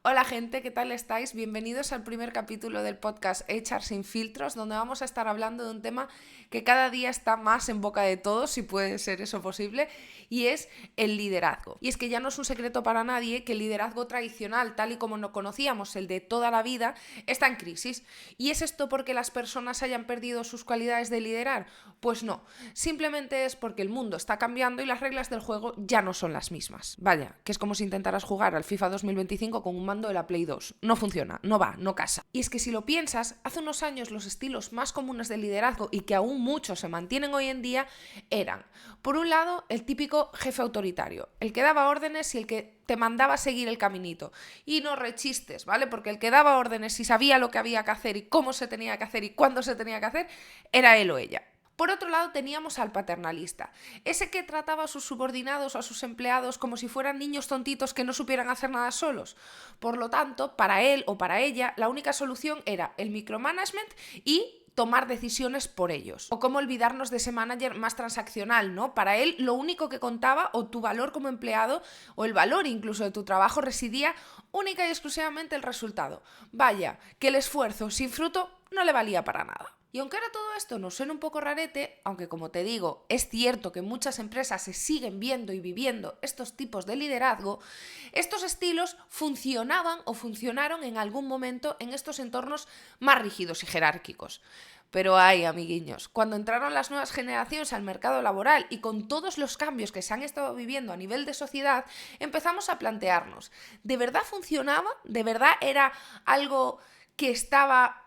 Hola gente, ¿qué tal estáis? Bienvenidos al primer capítulo del podcast HR sin filtros, donde vamos a estar hablando de un tema que cada día está más en boca de todos, si puede ser eso posible, y es el liderazgo. Y es que ya no es un secreto para nadie que el liderazgo tradicional, tal y como lo conocíamos, el de toda la vida, está en crisis. ¿Y es esto porque las personas hayan perdido sus cualidades de liderar? Pues no, simplemente es porque el mundo está cambiando y las reglas del juego ya no son las mismas. Vaya, que es como si intentaras jugar al FIFA 2025 con un mando de la Play 2. No funciona, no va, no casa. Y es que si lo piensas, hace unos años los estilos más comunes de liderazgo y que aún muchos se mantienen hoy en día eran, por un lado, el típico jefe autoritario, el que daba órdenes y el que te mandaba a seguir el caminito. Y no rechistes, ¿vale? Porque el que daba órdenes y sabía lo que había que hacer y cómo se tenía que hacer y cuándo se tenía que hacer, era él o ella. Por otro lado teníamos al paternalista, ese que trataba a sus subordinados o a sus empleados como si fueran niños tontitos que no supieran hacer nada solos. Por lo tanto, para él o para ella, la única solución era el micromanagement y tomar decisiones por ellos. O cómo olvidarnos de ese manager más transaccional, ¿no? Para él lo único que contaba, o tu valor como empleado, o el valor incluso de tu trabajo, residía única y exclusivamente el resultado. Vaya, que el esfuerzo sin fruto no le valía para nada. Y aunque ahora todo esto nos suena un poco rarete, aunque como te digo, es cierto que en muchas empresas se siguen viendo y viviendo estos tipos de liderazgo, estos estilos funcionaban o funcionaron en algún momento en estos entornos más rígidos y jerárquicos. Pero ay, amiguiños, cuando entraron las nuevas generaciones al mercado laboral y con todos los cambios que se han estado viviendo a nivel de sociedad, empezamos a plantearnos, ¿de verdad funcionaba? ¿De verdad era algo que estaba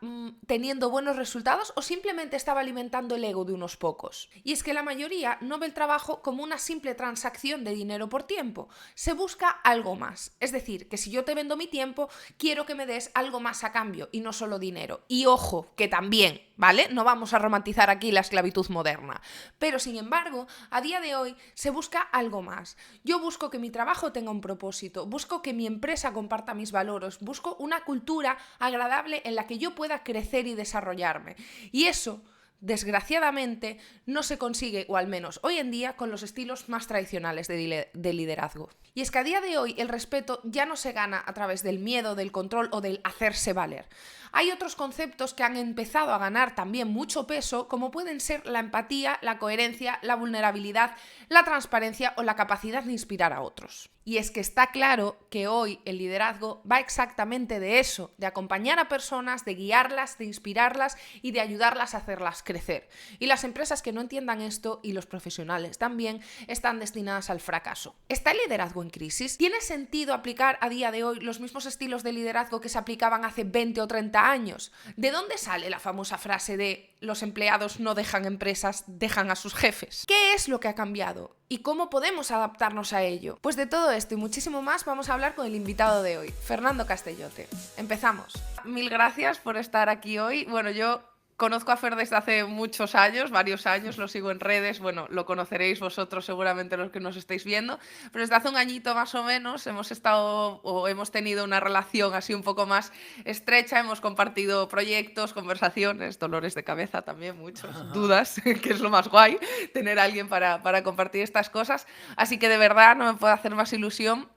teniendo buenos resultados o simplemente estaba alimentando el ego de unos pocos? Y es que la mayoría no ve el trabajo como una simple transacción de dinero por tiempo, se busca algo más. Es decir, que si yo te vendo mi tiempo, quiero que me des algo más a cambio y no solo dinero. Y ojo, que también, ¿vale? No vamos a romantizar aquí la esclavitud moderna. Pero sin embargo, a día de hoy se busca algo más. Yo busco que mi trabajo tenga un propósito, busco que mi empresa comparta mis valores, busco una cultura agradable en la que yo pueda crecer y desarrollarme. Y eso, desgraciadamente, no se consigue, o al menos hoy en día, con los estilos más tradicionales de liderazgo. Y es que a día de hoy el respeto ya no se gana a través del miedo, del control o del hacerse valer. Hay otros conceptos que han empezado a ganar también mucho peso, como pueden ser la empatía, la coherencia, la vulnerabilidad, la transparencia o la capacidad de inspirar a otros. Y es que está claro que hoy el liderazgo va exactamente de eso, de acompañar a personas, de guiarlas, de inspirarlas y de ayudarlas a hacerlas crecer. Y las empresas que no entiendan esto, y los profesionales también, están destinadas al fracaso. ¿Está el liderazgo en crisis? ¿Tiene sentido aplicar a día de hoy los mismos estilos de liderazgo que se aplicaban hace 20 o 30 años? ¿De dónde sale la famosa frase de los empleados no dejan empresas, dejan a sus jefes? ¿Qué es lo que ha cambiado? ¿Y cómo podemos adaptarnos a ello? Pues de todo esto y muchísimo más vamos a hablar con el invitado de hoy, Fernando Castellote. Empezamos. Mil gracias por estar aquí hoy. Bueno, yo conozco a Fer desde hace muchos años, varios años, lo sigo en redes, bueno, lo conoceréis vosotros seguramente los que nos estáis viendo, pero desde hace un añito más o menos hemos tenido una relación así un poco más estrecha, hemos compartido proyectos, conversaciones, dolores de cabeza también, muchos, dudas, que es lo más guay, tener a alguien para compartir estas cosas, así que de verdad no me puede hacer más ilusión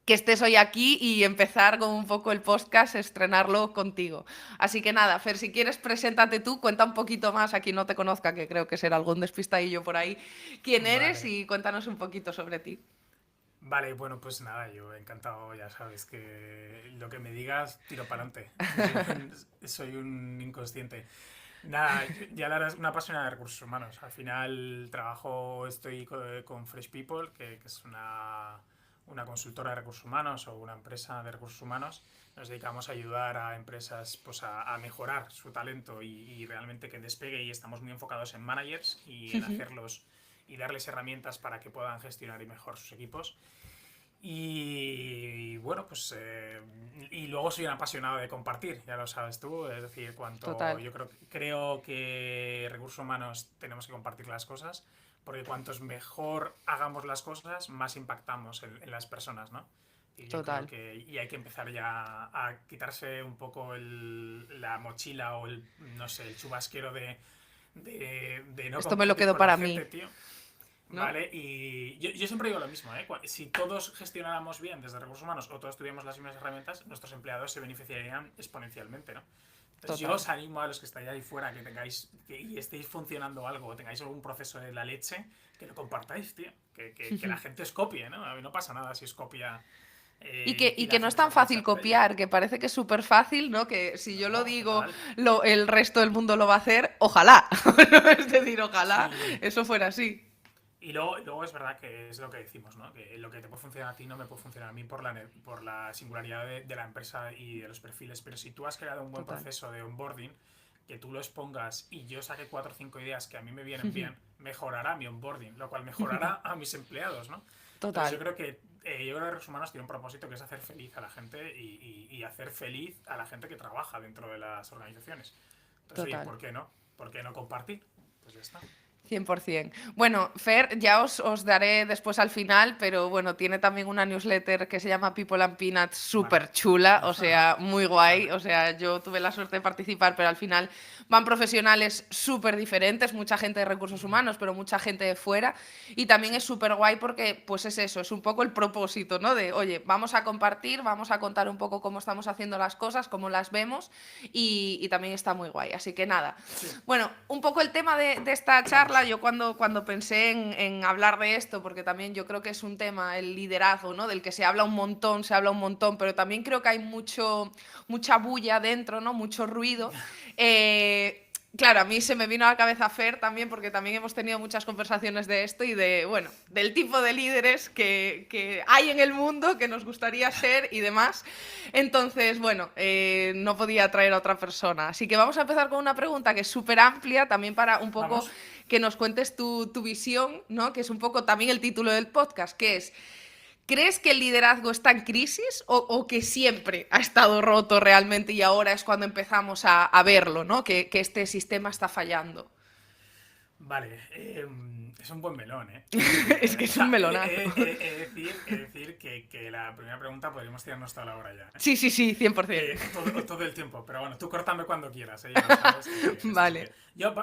que estés hoy aquí y empezar con un poco el podcast, estrenarlo contigo. Así que nada, Fer, si quieres, preséntate tú, cuenta un poquito más a quien no te conozca, que creo que será algún despistadillo por ahí, quién eres Vale, y cuéntanos un poquito sobre ti. vale, bueno, pues nada, yo encantado, ya sabes que lo que me digas, tiro para adelante. Soy un inconsciente. Nada, ya la verdad es una apasionada de recursos humanos. Al final estoy con Fresh People, que es una consultora de recursos humanos o una empresa de recursos humanos. Nos dedicamos a ayudar a empresas pues, a mejorar su talento y realmente que despegue y estamos muy enfocados en managers y en hacerlos y darles herramientas para que puedan gestionar y mejor sus equipos. Y bueno, pues y luego soy un apasionado de compartir, ya lo sabes tú, es decir, Total, yo creo que recursos humanos tenemos que compartir las cosas, porque cuantos mejor hagamos las cosas, más impactamos en las personas, ¿no? Y yo creo total. que hay que empezar ya a quitarse un poco la mochila o no sé, el chubasquero de no Esto me lo compartir quedo con la para gente, mí. tío. ¿no? Vale, y yo siempre digo lo mismo, ¿eh? Si todos gestionáramos bien desde recursos humanos o todos tuviéramos las mismas herramientas, nuestros empleados se beneficiarían exponencialmente, ¿no? Entonces yo Total. os animo a los que estáis ahí fuera que tengáis y estéis funcionando algo o tengáis algún proceso de la leche, que lo compartáis, tío. Que la gente os copie, ¿no? A mí no pasa nada si os copia Y y que la no es gente se tan fácil aprovecha por ello. copiar, que parece que es súper fácil, ¿no? Que si yo lo No, digo, total. el resto del mundo lo va a hacer, ojalá. Es decir, ojalá Sí. eso fuera así. Y luego es verdad que es lo que decimos, ¿no? Que lo que te puede funcionar a ti no me puede funcionar a mí por la singularidad de la empresa y de los perfiles. Pero si tú has creado un buen Total. proceso de onboarding, que tú lo expongas y yo saque 4 o 5 ideas que a mí me vienen bien, mejorará mi onboarding, lo cual mejorará a mis empleados, ¿no? Entonces Total. yo creo que Recursos Humanos tiene un propósito que es hacer feliz a la gente y hacer feliz a la gente que trabaja dentro de las organizaciones. Entonces, oye, Total. ¿por qué no? ¿Por qué no compartir? Pues ya está. 100%. Bueno, Fer, ya os daré después al final, pero bueno, tiene también una newsletter que se llama People and Peanuts Vale. súper chula, o sea, muy guay. Vale. O sea, yo tuve la suerte de participar, pero al final van profesionales súper diferentes, mucha gente de recursos humanos, pero mucha gente de fuera. Y también Sí. es súper guay porque, pues es eso, es un poco el propósito, ¿no? De, oye, vamos a compartir, vamos a contar un poco cómo estamos haciendo las cosas, cómo las vemos, y también está muy guay. Así que nada. Sí. Bueno, un poco el tema de esta charla, yo cuando pensé en hablar de esto, porque también yo creo que es un tema, el liderazgo, ¿no? Del que se habla un montón, pero también creo que hay mucha bulla dentro, ¿no? Mucho ruido. Claro, a mí se me vino a la cabeza Fer también, porque también hemos tenido muchas conversaciones de esto y de, bueno, del tipo de líderes que hay en el mundo, que nos gustaría ser y demás. Entonces, bueno, no podía traer a otra persona. Así que vamos a empezar con una pregunta que es súper amplia, también para un poco Vamos. que nos cuentes tu visión, ¿no? Que es un poco también el título del podcast, que es, ¿crees que el liderazgo está en crisis o que siempre ha estado roto realmente y ahora es cuando empezamos a verlo, ¿no? Que este sistema está fallando? Vale, es un buen melón, ¿eh? Es que O es un sea, melonazo. he de decir que la primera pregunta podríamos tirarnos toda la hora ya, ¿eh? Sí, sí, sí, 100%. Todo el tiempo, pero bueno, tú córtame cuando quieras, ¿eh? Ya lo sabes que esto es así. Vale.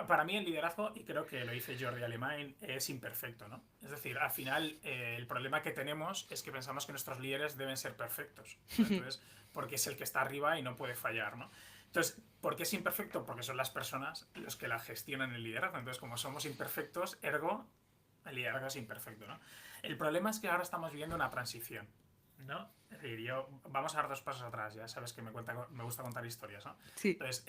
Para mí el liderazgo, y creo que lo dice Jordi Alemán, es imperfecto, ¿no? Es decir, al final el problema que tenemos es que pensamos que nuestros líderes deben ser perfectos, ¿no? Entonces, porque es el que está arriba y no puede fallar, ¿no? Entonces, ¿por qué es imperfecto? Porque son las personas los que la gestionan el liderazgo. Entonces, como somos imperfectos, ergo, el liderazgo es imperfecto, ¿no? El problema es que ahora estamos viviendo una transición, ¿no? Es decir, vamos a dar 2 pasos atrás, ya sabes que me gusta contar historias, ¿no? Sí. Entonces,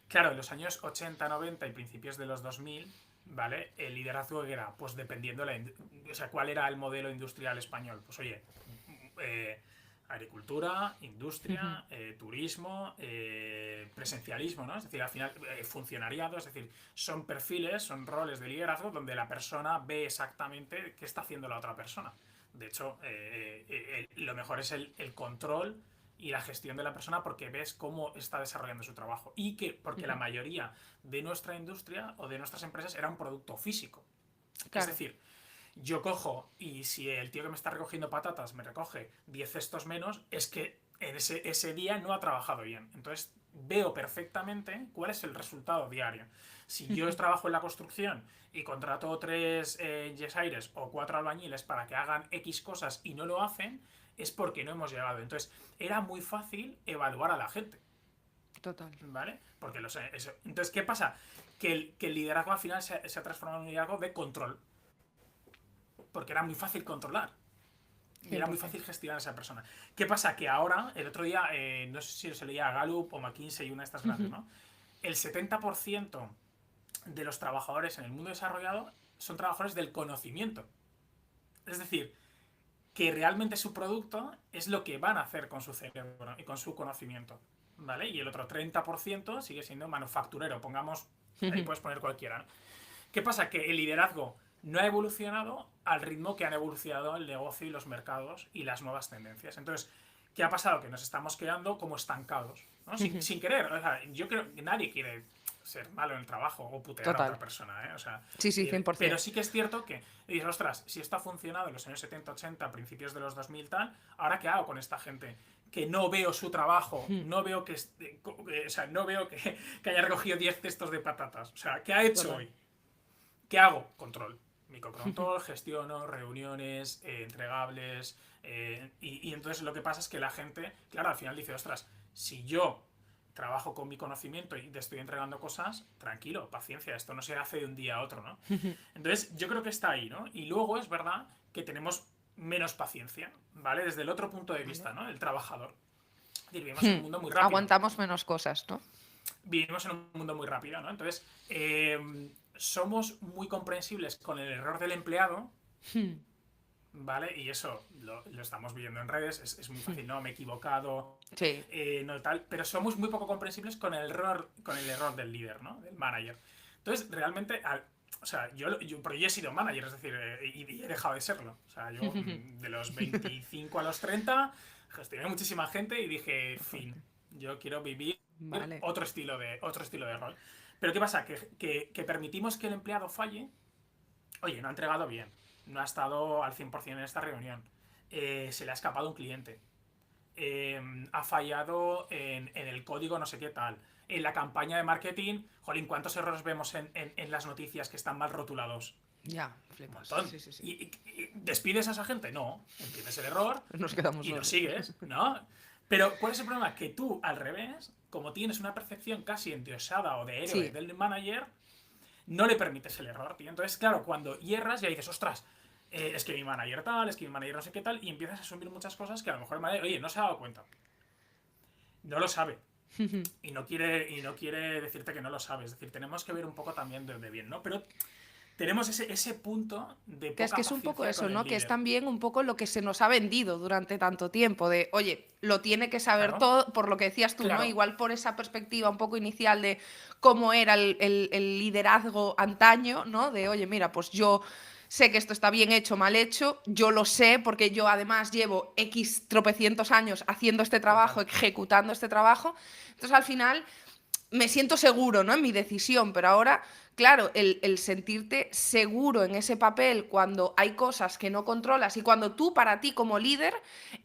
claro, en los años 80, 90 y principios de los 2000, ¿vale? El liderazgo era, pues dependiendo o sea, cuál era el modelo industrial español. Pues oye, eh, agricultura, industria, turismo, presencialismo, ¿no? Es decir, al final, funcionariado, es decir, son perfiles, son roles de liderazgo donde la persona ve exactamente qué está haciendo la otra persona. De hecho, lo mejor es el control y la gestión de la persona porque ves cómo está desarrollando su trabajo. Porque la mayoría de nuestra industria o de nuestras empresas era un producto físico. Es Claro. decir, yo cojo y si el tío que me está recogiendo patatas me recoge 10 cestos menos, es que en ese día no ha trabajado bien. Entonces veo perfectamente cuál es el resultado diario. Si yo trabajo en la construcción y contrato 3 yesaires o 4 albañiles para que hagan X cosas y no lo hacen, es porque no hemos llegado. Entonces era muy fácil evaluar a la gente. Total. ¿Vale? Porque lo sé. Entonces, ¿qué pasa? Que el liderazgo al final se ha transformado en un liderazgo de control. Porque era muy fácil controlar. Y era muy 100%. fácil gestionar a esa persona. ¿Qué pasa? Que ahora, el otro día, no sé si se leía Gallup o McKinsey, una de estas grandes, ¿no? El 70% de los trabajadores en el mundo desarrollado son trabajadores del conocimiento. Es decir, que realmente su producto es lo que van a hacer con su cerebro y con su conocimiento. ¿Vale? Y el otro 30% sigue siendo manufacturero. Pongamos, ahí puedes poner cualquiera, ¿no? ¿Qué pasa? Que el liderazgo no ha evolucionado al ritmo que han evolucionado el negocio y los mercados y las nuevas tendencias. Entonces, ¿qué ha pasado? Que nos estamos quedando como estancados, ¿no? Sin querer. O sea, yo creo que nadie quiere ser malo en el trabajo o putear a otra Total. persona, ¿eh? O sea, Sí, sí, pero 100%. sí que es cierto que dices, ostras, si esto ha funcionado en los años 70, 80, principios de los 2000 tal, ¿ahora qué hago con esta gente? Que no veo su trabajo, no veo o sea, no veo que haya recogido 10 cestos de patatas. O sea, ¿qué ha hecho Total. hoy? ¿Qué hago? Control. microcontrol, gestiono reuniones, entregables, y entonces lo que pasa es que la gente, claro, al final dice, ostras, si yo trabajo con mi conocimiento y te estoy entregando cosas, tranquilo, paciencia, esto no se hace de un día a otro, ¿no? Entonces yo creo que está ahí, ¿no? Y luego es verdad que tenemos menos paciencia, ¿vale? Desde el otro punto de vista, ¿no? El trabajador. Es decir, vivimos en un mundo muy rápido. Aguantamos menos cosas, ¿no? Vivimos en un mundo muy rápido, ¿no? Entonces, somos muy comprensibles con el error del empleado, ¿vale? Y eso lo estamos viendo en redes, es muy fácil, ¿no? Me he equivocado, Sí. no tal, pero somos muy poco comprensibles con el error del líder, ¿no? Del manager. Entonces, realmente, o sea, pero yo he sido manager, es decir, y he dejado de serlo. O sea, yo de los 25 a los 30 gestioné muchísima gente y dije, fin, yo quiero vivir Vale. otro estilo de rol. Pero ¿qué pasa? Que permitimos que el empleado falle. Oye, no ha entregado bien, no ha estado al 100% en esta reunión, se le ha escapado un cliente, ha fallado en el código no sé qué tal, en la campaña de marketing, jolín, ¿cuántos errores vemos en las noticias que están mal rotulados? Ya, Un flipas. montón. Sí, sí, sí. ¿Y despides a esa gente? No, entiendes el error Nos quedamos y lo solos. sigues, ¿no? Pero ¿cuál es el problema? Que tú, al revés, como tienes una percepción casi endiosada o de héroe Sí. del manager, no le permites el error, tío. Entonces, claro, cuando hierras ya dices, ostras, es que mi manager tal, es que mi manager no sé qué tal, y empiezas a asumir muchas cosas que a lo mejor el manager, oye, no se ha dado cuenta. No lo sabe. Y no quiere decirte que no lo sabe. Es decir, tenemos que ver un poco también de bien, ¿no? Pero tenemos ese punto de Que poca es un poco paciencia eso, con el ¿no? Que es líder. también un poco lo que se nos ha vendido durante tanto tiempo, de, oye, lo tiene que saber Claro, todo, por lo que decías tú, ¿no? claro. Igual por esa perspectiva un poco inicial de cómo era el liderazgo antaño, ¿no? De, oye, mira, pues yo sé que esto está bien hecho, mal hecho, yo lo sé porque yo además llevo X tropecientos años haciendo este trabajo, Total. ejecutando este trabajo. Entonces, al final me siento seguro, ¿no? En mi decisión, pero ahora, claro, el sentirte seguro en ese papel cuando hay cosas que no controlas y cuando tú, para ti como líder,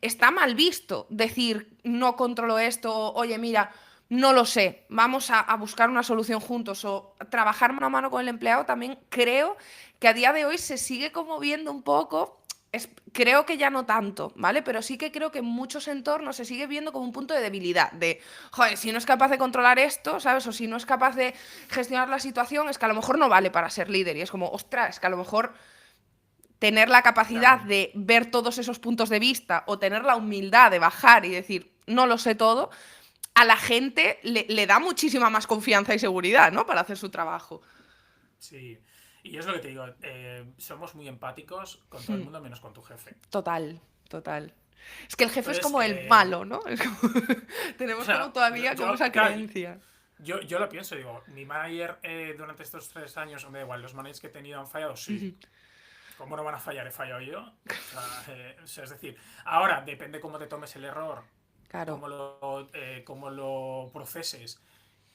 está mal visto decir, no controlo esto, o, oye, mira, no lo sé, vamos a buscar una solución juntos o trabajar mano a mano con el empleado, también creo que a día de hoy se sigue como viendo un poco, creo que ya no tanto, ¿vale? Pero sí que creo que en muchos entornos se sigue viendo como un punto de debilidad, de, joder, si no es capaz de controlar esto, ¿sabes? O si no es capaz de gestionar la situación, es que a lo mejor no vale para ser líder. Y es como, ostras, es que a lo mejor tener la capacidad Claro. de ver todos esos puntos de vista o tener la humildad de bajar y decir, no lo sé todo, a la gente le da muchísima más confianza y seguridad, ¿no? Para hacer su trabajo. Sí. Y es lo que te digo, somos muy empáticos con todo el mundo menos con tu jefe. Total, total. Es que el jefe es Entonces, como el malo, ¿no? Es como... Tenemos claro, como todavía como esa claro, creencia. yo lo pienso, digo, mi manager durante estos 3 años, me da igual, los managers que he tenido han fallado, sí. ¿Cómo no van a fallar? He fallado yo. O sea, es decir, ahora depende cómo te tomes el error, Claro. cómo lo proceses.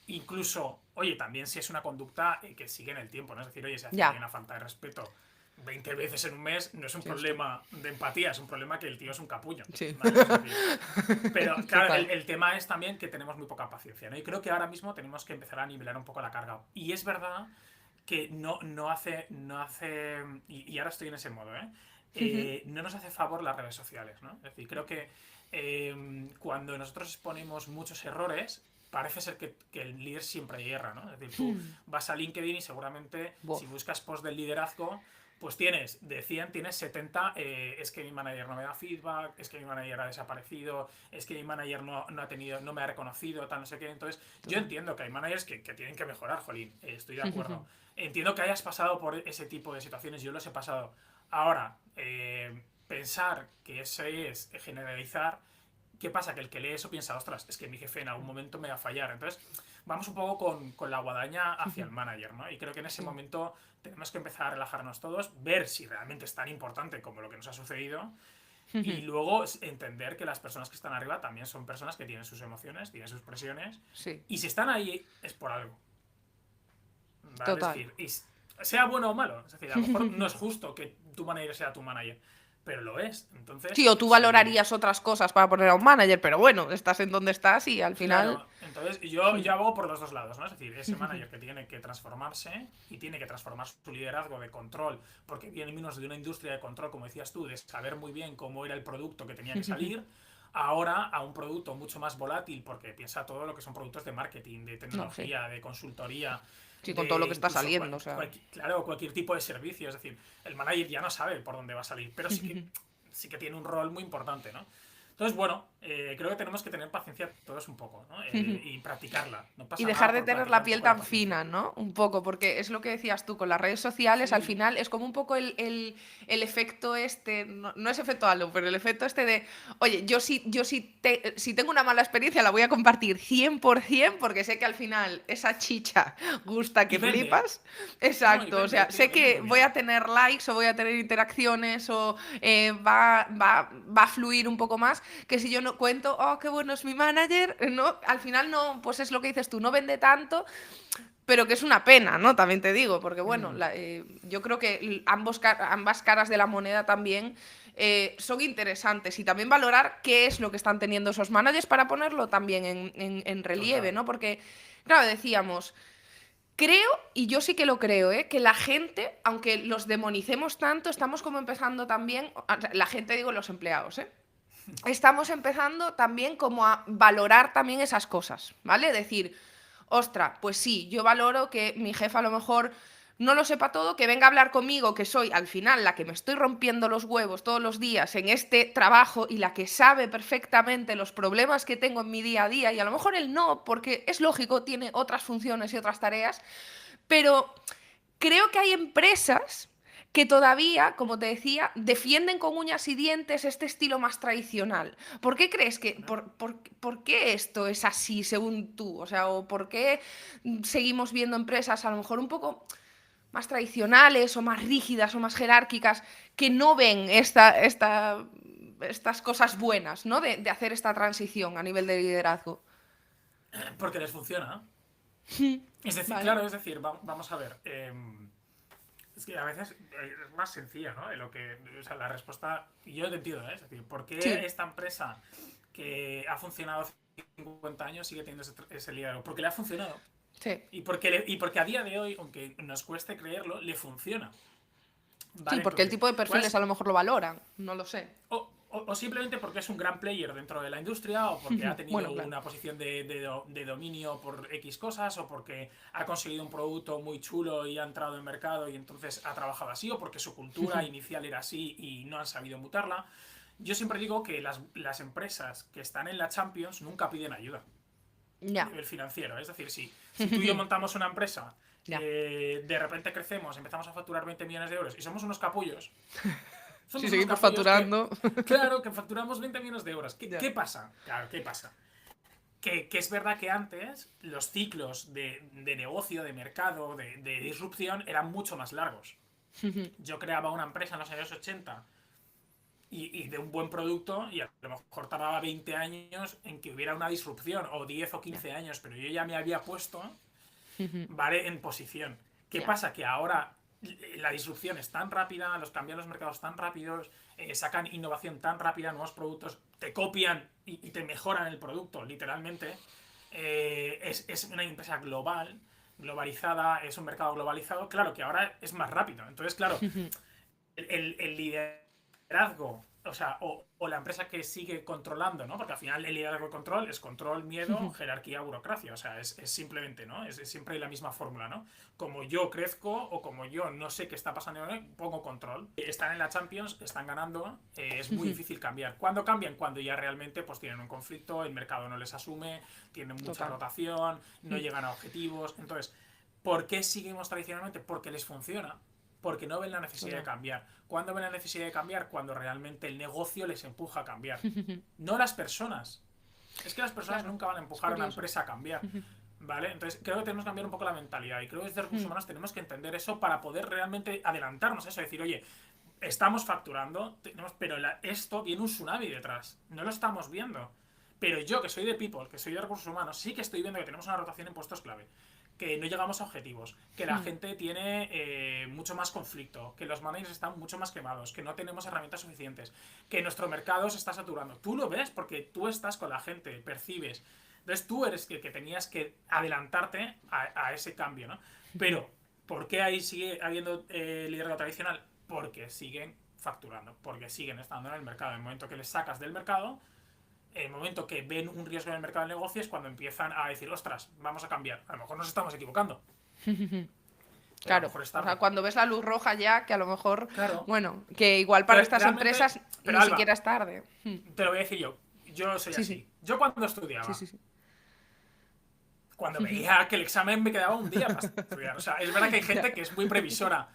Incluso, oye, también si es una conducta que sigue en el tiempo, ¿no? Es decir, oye, si hace Ya, alguien una falta de respeto 20 veces en un mes, no es un justo. problema de empatía, es un problema que el tío es un capullo, Sí. ¿vale? Es decir, pero claro, Total. el tema es también que tenemos muy poca paciencia, ¿no? Y creo que ahora mismo tenemos que empezar a nivelar un poco la carga. Y es verdad que no hace y ahora estoy en ese modo, ¿eh? No nos hace favor las redes sociales, ¿no? Es decir, creo que cuando nosotros exponemos muchos errores, parece ser que el líder siempre hierra, ¿no? Es decir, tú vas a LinkedIn y seguramente Buah. si buscas post del liderazgo, pues de 100 tienes 70, es que mi manager no me da feedback, es que mi manager ha desaparecido, es que mi manager no me ha reconocido, tal, no sé qué. Entonces, yo Total. entiendo que hay managers que tienen que mejorar, jolín, estoy de acuerdo. Entiendo que hayas pasado por ese tipo de situaciones, yo los he pasado. Ahora, pensar que eso es generalizar, ¿qué pasa? Que el que lee eso piensa, ostras, es que mi jefe en algún momento me va a fallar. Entonces, vamos un poco con la guadaña hacia el manager, ¿no? Y creo que en ese Sí. momento tenemos que empezar a relajarnos todos, ver si realmente es tan importante como lo que nos ha sucedido y luego entender que las personas que están arriba también son personas que tienen sus emociones, tienen sus presiones Sí. y si están ahí es por algo, ¿vale? Es Total. decir, sea bueno o malo, es decir, a lo mejor no es justo que tu manager sea tu manager, pero lo es. Entonces, Sí, o tú si... valorarías otras cosas para poner a un manager, pero bueno, estás en donde estás y al final... Claro, entonces yo abogo por los dos lados, ¿no? Es decir, ese manager que tiene que transformarse y tiene que transformar su liderazgo de control, porque venimos de una industria de control, como decías tú, de saber muy bien cómo era el producto que tenía que salir, ahora a un producto mucho más volátil, porque piensa todo lo que son productos de marketing, de No, sí. tecnología, de consultoría, Sí, con todo lo de que está incluso saliendo, o sea... claro, cualquier tipo de servicio. Es decir, el manager ya no sabe por dónde va a salir, pero sí que tiene un rol muy importante, ¿no? Entonces, bueno, creo que tenemos que tener paciencia todos un poco, ¿no? Y practicarla. No Y pasa nada dejar de por tener la practicar un piel poco de tan paciencia. fina, ¿no? Un poco, porque es lo que decías tú, con las redes sociales al Sí, final es como un poco el efecto este, no es efecto halo, pero el efecto este de, oye, si tengo una mala experiencia la voy a compartir 100% porque sé que al final esa chicha gusta y que vende. flipas. No, y Exacto, o vende, sea, sé vende que muy voy a bien. tener likes o voy a tener interacciones o va a fluir un poco más que si yo no cuento, oh, qué bueno es mi manager, no, al final no, pues es lo que dices tú, no vende tanto, pero que es una pena, ¿no? También te digo, porque bueno, Mm, yo creo que ambas caras de la moneda también son interesantes y también valorar qué es lo que están teniendo esos managers para ponerlo también en relieve, total. ¿no? Porque, claro, decíamos, creo, y yo sí que lo creo, que la gente, aunque los demonicemos tanto, estamos como empezando también, o sea, la gente digo los empleados, estamos empezando también como a valorar también esas cosas, ¿vale? Decir, ostra, pues sí, yo valoro que mi jefa a lo mejor no lo sepa todo, que venga a hablar conmigo, que soy al final la que me estoy rompiendo los huevos todos los días en este trabajo y la que sabe perfectamente los problemas que tengo en mi día a día y a lo mejor él no, porque es lógico, tiene otras funciones y otras tareas, pero creo que hay empresas que todavía, como te decía, defienden con uñas y dientes este estilo más tradicional. ¿Por qué crees que, Bueno, por qué esto es así según tú? O sea, ¿o por qué seguimos viendo empresas a lo mejor un poco más tradicionales o más rígidas o más jerárquicas que no ven estas cosas buenas, ¿no? De hacer esta transición a nivel de liderazgo. porque les funciona. Es decir, Vale. claro, es decir, vamos a ver. Es que a veces es más sencilla, ¿no? De lo que, o sea, la respuesta, yo te entiendo, ¿eh? Es decir, ¿por qué Sí, esta empresa que ha funcionado hace 50 años sigue teniendo ese liderazgo? Porque le ha funcionado. sí. Y porque a día de hoy, aunque nos cueste creerlo, le funciona. Sí, ¿Vale? porque el Entonces, tipo de ¿cuál perfiles a es? lo mejor lo valoran, no lo sé. O simplemente porque es un gran player dentro de la industria, o porque ha Bueno, tenido claro. una posición de dominio por X cosas, o porque ha conseguido un producto muy chulo y ha entrado en mercado y entonces ha trabajado así, o porque su cultura inicial era así y no han sabido mutarla. Yo siempre digo que las empresas que están en la Champions nunca piden ayuda a Ya, nivel financiero. Es decir, si tú y yo montamos una empresa, ya. de repente crecemos, empezamos a facturar 20 millones de euros y somos unos capullos, Si somos unos seguimos capullos que, facturando. claro, que facturamos 20 millones de euros. ¿Qué, Ya. qué pasa? Claro, ¿qué pasa? Que es verdad que antes los ciclos de negocio, de mercado, de disrupción eran mucho más largos. Yo creaba una empresa en los años 80 y de un buen producto y a lo mejor tardaba 20 años en que hubiera una disrupción, o 10 o Ya. 15 años, pero yo ya me había puesto, ¿vale? En posición. ¿Qué Ya. pasa? Que ahora la disrupción es tan rápida, cambian los mercados tan rápidos, sacan innovación tan rápida, nuevos productos, te copian y te mejoran el producto, literalmente. Es una empresa global, globalizada, es un mercado globalizado, claro que ahora es más rápido. Entonces, claro, el liderazgo, o sea, o la empresa que sigue controlando, ¿no? Porque al final el liderazgo de control es control, miedo, jerarquía, burocracia. O sea, es simplemente, ¿no? Es siempre la misma fórmula, ¿no? Como yo crezco o como yo no sé qué está pasando, pongo control. Están en la Champions, están ganando, es muy difícil cambiar. ¿Cuándo cambian? Cuando ya realmente pues tienen un conflicto, el mercado no les asume, tienen mucha Total. rotación, no llegan a objetivos. Entonces, ¿por qué seguimos tradicionalmente? Porque les funciona, porque no ven la necesidad de Total. cambiar. ¿Cuándo ven la necesidad de cambiar? Cuando realmente el negocio les empuja a cambiar. No las personas. Es que las personas Claro. nunca van a Es empujar a una curioso. empresa a cambiar. ¿Vale? Entonces creo que tenemos que cambiar un poco la mentalidad. Y creo que desde recursos humanos tenemos que entender eso para poder realmente adelantarnos a eso. Decir, oye, estamos facturando, pero esto tiene un tsunami detrás. No lo estamos viendo. Pero yo, que soy de People, que soy de recursos humanos, sí que estoy viendo que tenemos una rotación en puestos clave. que no llegamos a objetivos, que la gente tiene mucho más conflicto, que los managers están mucho más quemados, que no tenemos herramientas suficientes, que nuestro mercado se está saturando. Tú lo ves porque tú estás con la gente, percibes. Entonces tú eres el que tenías que adelantarte a ese cambio, ¿no? Pero, ¿por qué ahí sigue habiendo liderazgo tradicional? Porque siguen facturando, porque siguen estando en el mercado. En el momento que les sacas del mercado, en el momento que ven un riesgo en el mercado del negocio es cuando empiezan a decir, ostras, vamos a cambiar. A lo mejor nos estamos equivocando. Claro, o sea, cuando ves la luz roja ya, que a lo mejor, claro. bueno, que igual para Pero estas empresas pero ni Alba, siquiera es tarde. te lo voy a decir yo soy Sí, así. sí, Yo cuando sí, estudiaba, sí, sí. cuando veía que el examen me quedaba un día para estudiar. O sea, es verdad que hay gente Ya. que es muy previsora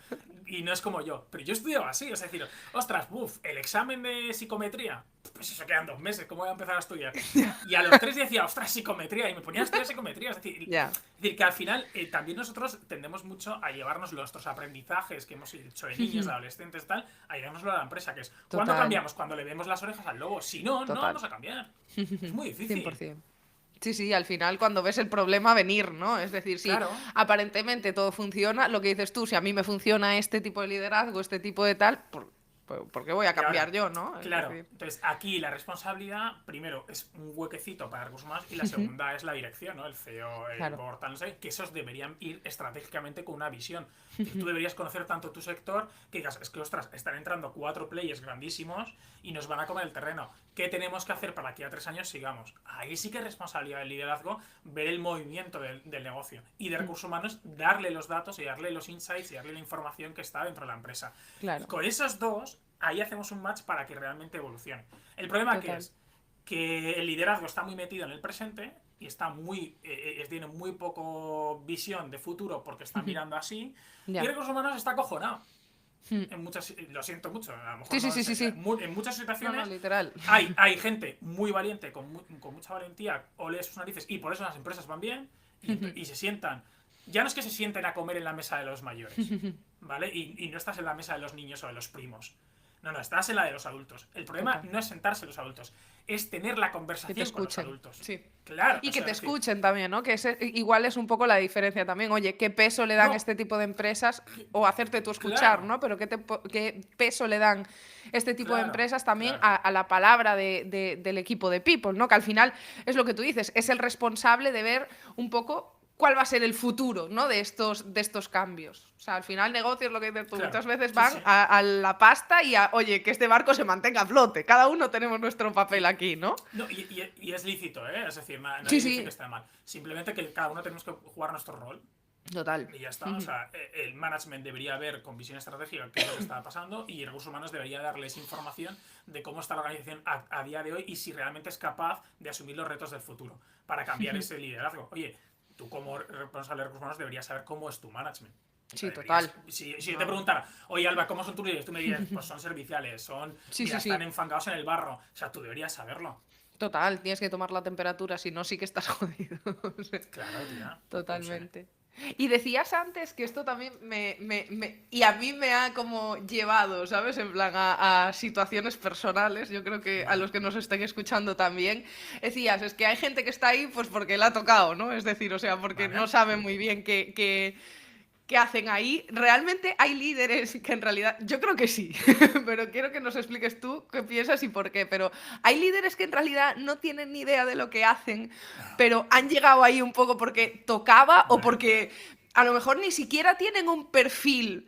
y no es como yo. Pero yo estudiaba así, es decir, ostras, el examen de psicometría, pues eso quedan 2 meses, ¿cómo voy a empezar a estudiar? Y a los 3 decía, ostras, psicometría, y me ponía a estudiar psicometría. Ya, Es decir que al final también nosotros tendemos mucho a llevarnos nuestros aprendizajes que hemos hecho de niños, de adolescentes, tal, a llevárnoslo a la empresa, que es, ¿cuándo total, cambiamos? Cuando le vemos las orejas al lobo. Si no, no total. vamos a cambiar. Es muy difícil. 100%. Sí, sí, al final cuando ves el problema venir, ¿no? Es decir, si Claro. aparentemente todo funciona, lo que dices tú, si a mí me funciona este tipo de liderazgo, este tipo de tal, ¿por qué voy a Y ahora, cambiar yo, no? Es claro, decir, entonces aquí la responsabilidad, primero, es un huequecito para recursos humanos y la segunda es la dirección, ¿no? El CEO, el claro. board, tal, no sé, que esos deberían ir estratégicamente con una visión. Es decir, tú deberías conocer tanto tu sector que digas, es que, ostras, están entrando 4 players grandísimos y nos van a comer el terreno. ¿Qué tenemos que hacer para que a 3 años sigamos? Ahí sí que es responsabilidad del liderazgo ver el movimiento del negocio y de recursos humanos darle los datos y darle los insights y darle la información que está dentro de la empresa. Y Claro, con esos dos ahí hacemos un match para que realmente evolucione. El problema que total. es que el liderazgo está muy metido en el presente y tiene muy poco visión de futuro porque está mirando así, y Ya. recursos humanos está acojonado. Lo siento mucho, a lo mejor Sí, sí, no sí, es, sí, sí. en muchas No, no, situaciones literal. hay gente muy valiente, con mucha valentía, ole sus narices, y por eso las empresas van bien, y se sientan. Ya no es que se sienten a comer en la mesa de los mayores, ¿vale? Y no estás en la mesa de los niños o de los primos. No, estás en la de los adultos. El problema Total. no es sentarse los adultos, es tener la Que te conversación con los escuchen, adultos. sí. Claro, Y o que sea, te es decir, escuchen también, ¿no? Que igual es un poco la diferencia también. Oye, ¿qué peso le dan no, este tipo de empresas? O hacerte tú escuchar, claro, ¿no? Pero ¿qué peso le dan este tipo de claro, empresas también claro. a la palabra del equipo de People, ¿no? Que al final es lo que tú dices, es el responsable de ver un poco cuál va a ser el futuro, ¿no? De estos cambios. O sea, al final negocios, lo que dices tú, Claro, muchas veces sí, van sí. a la pasta y a, oye, que este barco se mantenga a flote. Cada uno tenemos nuestro papel aquí, ¿no? No, y es lícito, ¿eh? Es decir, Sí, nadie dice que sí, está mal. Simplemente que cada uno tenemos que jugar nuestro rol total. y ya está. O sea, el management debería ver con visión estratégica qué es lo que está pasando y recursos humanos debería darles información de cómo está la organización a día de hoy y si realmente es capaz de asumir los retos del futuro para cambiar ese liderazgo. Oye, tú como responsable de recursos humanos deberías saber cómo es tu management. O sea, Sí, total. si yo te No. preguntara, oye Alba, ¿cómo son tus líderes? Tú me dirías, pues son serviciales, Sí, mira, sí, están sí. enfangados en el barro. O sea, tú deberías saberlo. Total, tienes que tomar la temperatura, si no, sí que estás jodido. O sea, Claro, tía. No sé. totalmente. Y decías antes que esto también y a mí me ha como llevado, ¿sabes? En plan, a situaciones personales, yo creo que a Vale. los que nos estén escuchando también. Decías, es que hay gente que está ahí pues porque le ha tocado, ¿no? Es decir, o sea, porque no Vale. sabe muy bien qué hacen ahí. ¿Realmente hay líderes que en realidad, yo creo que sí, pero quiero que nos expliques tú qué piensas y por qué, pero hay líderes que en realidad no tienen ni idea de lo que hacen, pero han llegado ahí un poco porque tocaba o Vale. porque a lo mejor ni siquiera tienen un perfil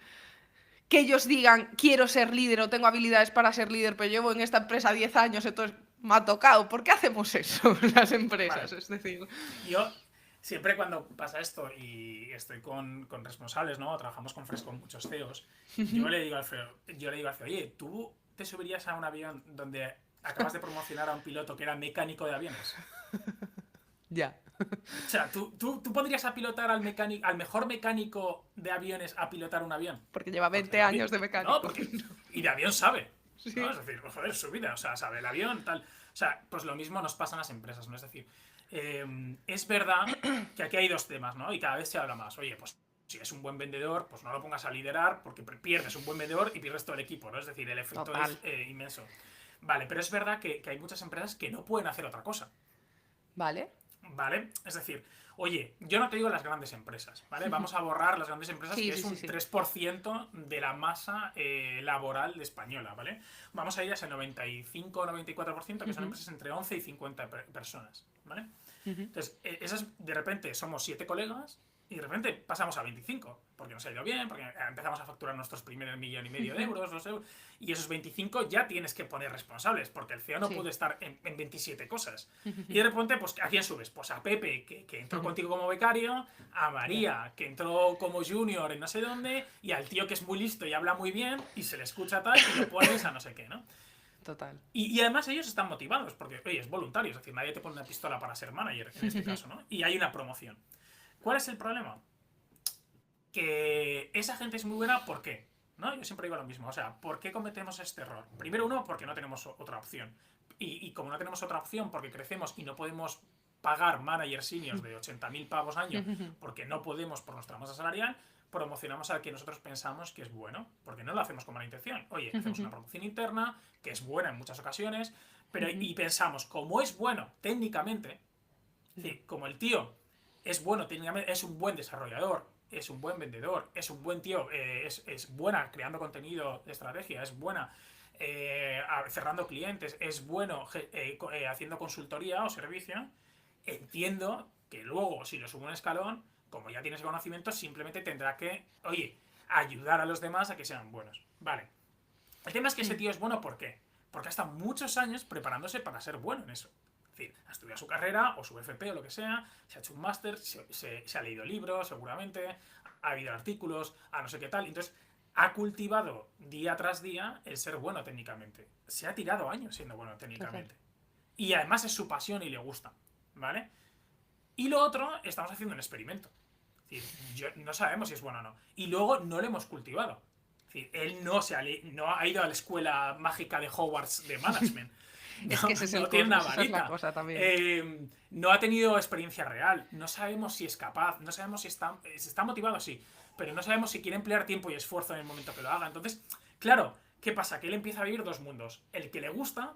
que ellos digan quiero ser líder o tengo habilidades para ser líder, pero llevo en esta empresa 10 años, entonces me ha tocado. ¿Por qué hacemos eso las empresas? Vale. Es decir, Yo, siempre cuando pasa esto y estoy con responsables, ¿no? Trabajamos con Fresco, con muchos CEOs, yo le digo al CEO, oye, ¿tú te subirías a un avión donde acabas de promocionar a un piloto que era mecánico de aviones? ya. O sea, ¿tú pondrías a pilotar al mejor mecánico de aviones a pilotar un avión? Porque lleva Porque 20 años de no, mecánico. porque. Y de avión sabe. ¿No? Sí. Es decir, pues, joder, su vida, o sea, sabe el avión, tal. O sea, pues lo mismo nos pasa en las empresas, ¿no? Es decir, es verdad que aquí hay dos temas, ¿no? Y cada vez se habla más. Oye, pues si es un buen vendedor, pues no lo pongas a liderar porque pierdes un buen vendedor y pierdes todo el equipo, ¿no? Es decir, el efecto Total. es inmenso. Vale, pero es verdad que hay muchas empresas que no pueden hacer otra cosa. Vale. ¿Vale? Es decir, Oye, yo no te digo las grandes empresas, ¿vale? Vamos a borrar las grandes empresas, Sí, que sí, es sí, un sí. 3% de la masa laboral española, ¿vale? Vamos a ir a ese 95 o 94%, que son Ujú, empresas entre 11 y 50 personas, ¿vale? ujú. Entonces, esas de repente somos 7 colegas y de repente pasamos a 25, porque nos ha ido bien, porque empezamos a facturar nuestros primeros 1,5 millones de euros, 2 euros, y esos 25 ya tienes que poner responsables, porque el CEO no Sí. puede estar en 27 cosas. Y de repente, pues, ¿a quién subes? Pues a Pepe, que entró contigo como becario, a Ya, María, que entró como junior en no sé dónde, y al tío que es muy listo y habla muy bien, y se le escucha tal, y lo pones a no sé qué, ¿no? total. Y además ellos están motivados, porque, oye, es voluntario, es decir, nadie te pone una pistola para ser manager, en este caso, ¿no? Y hay una promoción. ¿Cuál es el problema? Que esa gente es muy buena, ¿por qué? ¿No? Yo siempre digo lo mismo, o sea, ¿por qué cometemos este error? Primero, uno, porque no tenemos otra opción. Y como no tenemos otra opción, porque crecemos y no podemos pagar managers seniors de 80.000 pavos año, porque no podemos por nuestra masa salarial, promocionamos al que nosotros pensamos que es bueno, porque no lo hacemos con mala intención. Oye, hacemos una promoción interna, que es buena en muchas ocasiones, pero y pensamos, como es bueno técnicamente, Ya, sí, como el tío es bueno técnicamente, es un buen desarrollador, es un buen vendedor, es un buen tío, es buena creando contenido de estrategia, es buena cerrando clientes, es bueno haciendo consultoría o servicio, entiendo que luego, si lo subo un escalón, como ya tienes conocimiento, simplemente tendrá que, oye, ayudar a los demás a que sean buenos. Vale. El tema es que ese tío es bueno, ¿por qué? Porque ha estado muchos años preparándose para ser bueno en eso. Es decir, ha estudiado su carrera o su FP o lo que sea, se ha hecho un máster, se ha leído libros seguramente, ha habido artículos, a no sé qué tal. Entonces, ha cultivado día tras día el ser bueno técnicamente. Se ha tirado años siendo bueno total. técnicamente. Y además es su pasión y le gusta, ¿vale? Y lo otro, estamos haciendo un experimento. Es decir, no sabemos si es bueno o no. Y luego no lo hemos cultivado. Es decir, él no ha ido a la escuela mágica de Hogwarts de management. Es No, que ese es el no tiene una esa es la varita. cosa también. No ha tenido experiencia real. No sabemos si es capaz. No sabemos si está motivado, sí. Pero no sabemos si quiere emplear tiempo y esfuerzo en el momento que lo haga. Entonces, claro, ¿qué pasa? Que él empieza a vivir dos mundos. El que le gusta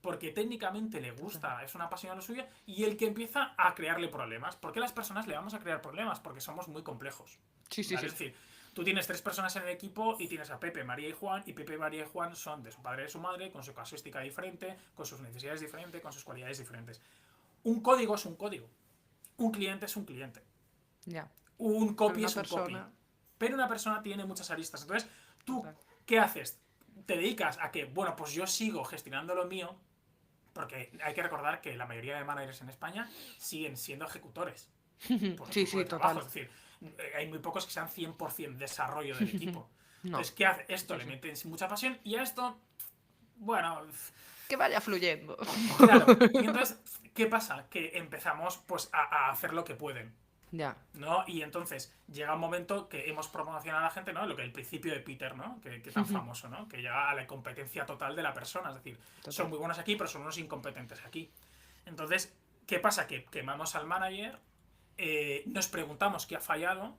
porque técnicamente le Total. gusta, es una pasión a lo suyo, y el que empieza a crearle problemas. ¿Por qué las personas le vamos a crear problemas? Porque somos muy complejos. Sí, sí, ¿Vale? sí. Es decir, tú tienes tres personas en el equipo y tienes a Pepe, María y Juan, y Pepe, María y Juan son de su padre y de su madre, con su casuística diferente, con sus necesidades diferentes, con sus cualidades diferentes. Un código es un código. Un cliente es un cliente. Ya. Un Pero copy una es un copy. persona. Pero una persona tiene muchas aristas. Entonces, ¿tú Total. qué haces? Te dedicas a que, bueno, pues yo sigo gestionando lo mío, porque hay que recordar que la mayoría de managers en España siguen siendo ejecutores por Sí, flujo sí, de trabajo. total. Es decir, hay muy pocos que sean 100% desarrollo del equipo. No. Entonces, ¿qué hace? Esto Sí, le sí. mete mucha pasión y a esto, bueno, Que vaya fluyendo. claro. Y entonces, ¿qué pasa? Que empezamos pues a hacer lo que pueden. Ya. ¿No? Y entonces llega un momento que hemos promocionado a la gente, ¿no? Lo que el principio de Peter, ¿no? Que tan famoso, ¿no? Que llega a la incompetencia total de la persona. Es decir, son Total. muy buenos aquí, pero son unos incompetentes aquí. Entonces, ¿qué pasa? Que quemamos al manager, nos preguntamos qué ha fallado,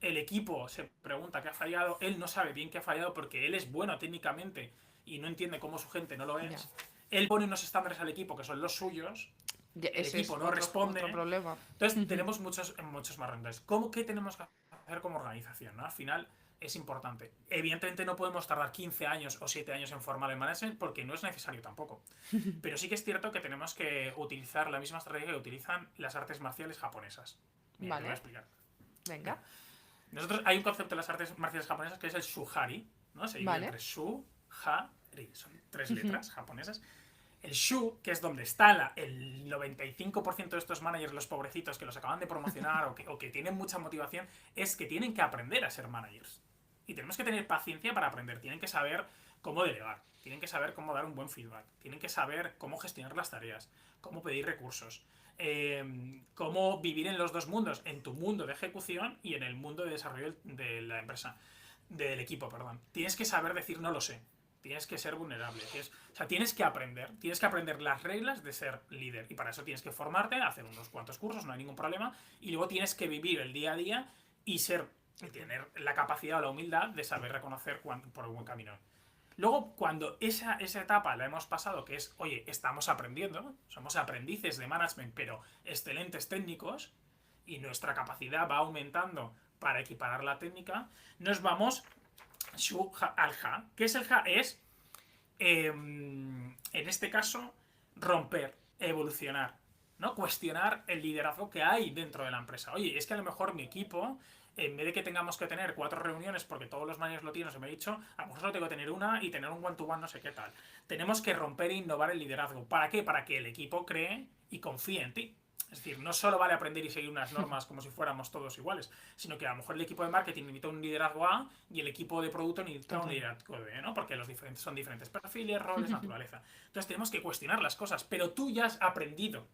el equipo se pregunta qué ha fallado, él no sabe bien qué ha fallado porque él es bueno técnicamente y no entiende cómo su gente no lo Ya. es. Él pone unos estándares al equipo que son los suyos, el Ese equipo es no otro responde. problema. Entonces tenemos muchos marrones. ¿Qué tenemos que hacer como organización? ¿No? Al final es importante. Evidentemente no podemos tardar 15 años o 7 años en formar el management porque no es necesario tampoco. Pero sí que es cierto que tenemos que utilizar la misma estrategia que utilizan las artes marciales japonesas. Mira, te voy a Vale. explicar. Venga. Mira, nosotros hay un concepto en las artes marciales japonesas que es el shuhari, ¿no? Se divide Vale. entre shu, ha, ri. Son tres letras japonesas. El shu, que es donde está el 95% de estos managers, los pobrecitos que los acaban de promocionar o que tienen mucha motivación, es que tienen que aprender a ser managers. Y tenemos que tener paciencia para aprender. Tienen que saber cómo delegar, tienen que saber cómo dar un buen feedback, tienen que saber cómo gestionar las tareas, cómo pedir recursos, cómo vivir en los dos mundos, en tu mundo de ejecución y en el mundo de desarrollo de la empresa, del equipo, perdón. Tienes que saber decir no lo sé. Tienes que ser vulnerable. O sea, tienes que aprender las reglas de ser líder. Y para eso tienes que formarte, hacer unos cuantos cursos, no hay ningún problema. Y luego tienes que vivir el día a día y tener la capacidad o la humildad de saber reconocer por un buen camino. Luego, cuando esa etapa la hemos pasado, que es, oye, estamos aprendiendo, somos aprendices de management, pero excelentes técnicos, y nuestra capacidad va aumentando para equiparar la técnica, nos vamos al HA. ¿Qué es el HA? Es, en este caso, romper, evolucionar, ¿no? Cuestionar el liderazgo que hay dentro de la empresa. Oye, es que a lo mejor mi equipo, en vez de que tengamos que tener 4 reuniones porque todos los managers lo tienen, se me ha dicho, a lo mejor solo tengo que tener una y tener un one-to-one no sé qué tal. Tenemos que romper e innovar el liderazgo. ¿Para qué? Para que el equipo cree y confíe en ti. Es decir, no solo vale aprender y seguir unas normas como si fuéramos todos iguales, sino que a lo mejor el equipo de marketing necesita un liderazgo A y el equipo de producto necesita un liderazgo B, ¿no? Porque son diferentes perfiles, roles, naturaleza. Entonces tenemos que cuestionar las cosas, pero tú ya has aprendido.